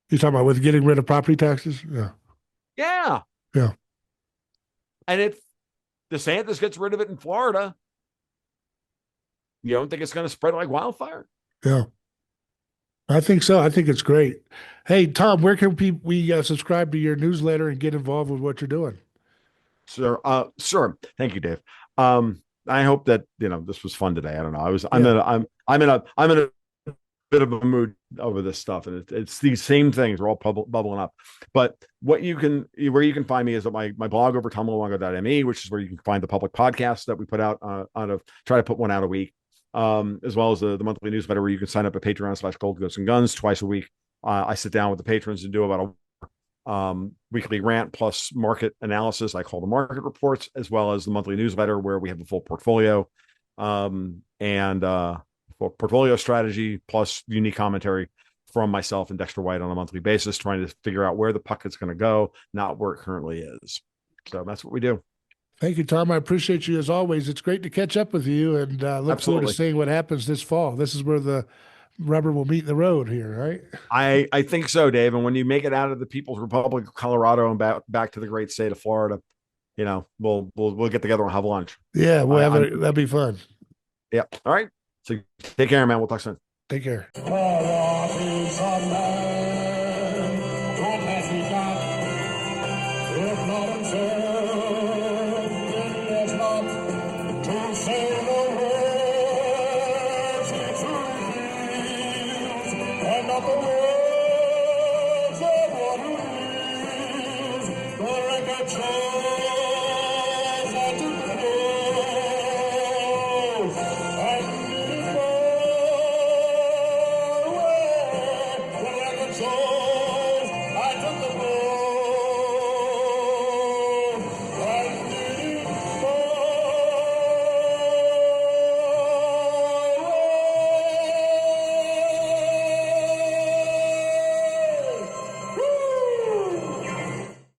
You're talking about with getting rid of property taxes? Yeah. Yeah. Yeah. And if DeSantis gets rid of it in Florida, you don't think it's going to spread like wildfire? Yeah. I think so. I think it's great. Hey, Tom, where can we subscribe to your newsletter and get involved with what you're doing? Sure. Thank you, Dave. I hope that, this was fun today. I don't know. I'm in a bit of a mood over this stuff, and it's these same things are all bubbling up. But where you can find me is at my blog over tomluongo.me, which is where you can find the public podcast that we put out try to put one out a week, as well as the monthly newsletter where you can sign up at Patreon/Gold Ghosts and Guns twice a week. I sit down with the patrons and do about a weekly rant plus market analysis. I call the market reports, as well as the monthly newsletter where we have a full portfolio. and for portfolio strategy plus unique commentary from myself and Dexter White on a monthly basis, trying to figure out where the puck is going to go, not where it currently is. So that's what we do. Thank you, Tom. I appreciate you as always. It's great to catch up with you, and look forward to Absolutely. seeing what happens this fall. This is where the rubber will meet the road here, right? I think so, Dave. And when you make it out of the People's Republic of Colorado and back to the great state of Florida, we'll get together and have lunch. Yeah, we'll have I'm it. That'll be fun. yeah. All right. So take care, man. We'll talk soon. Take care. All right.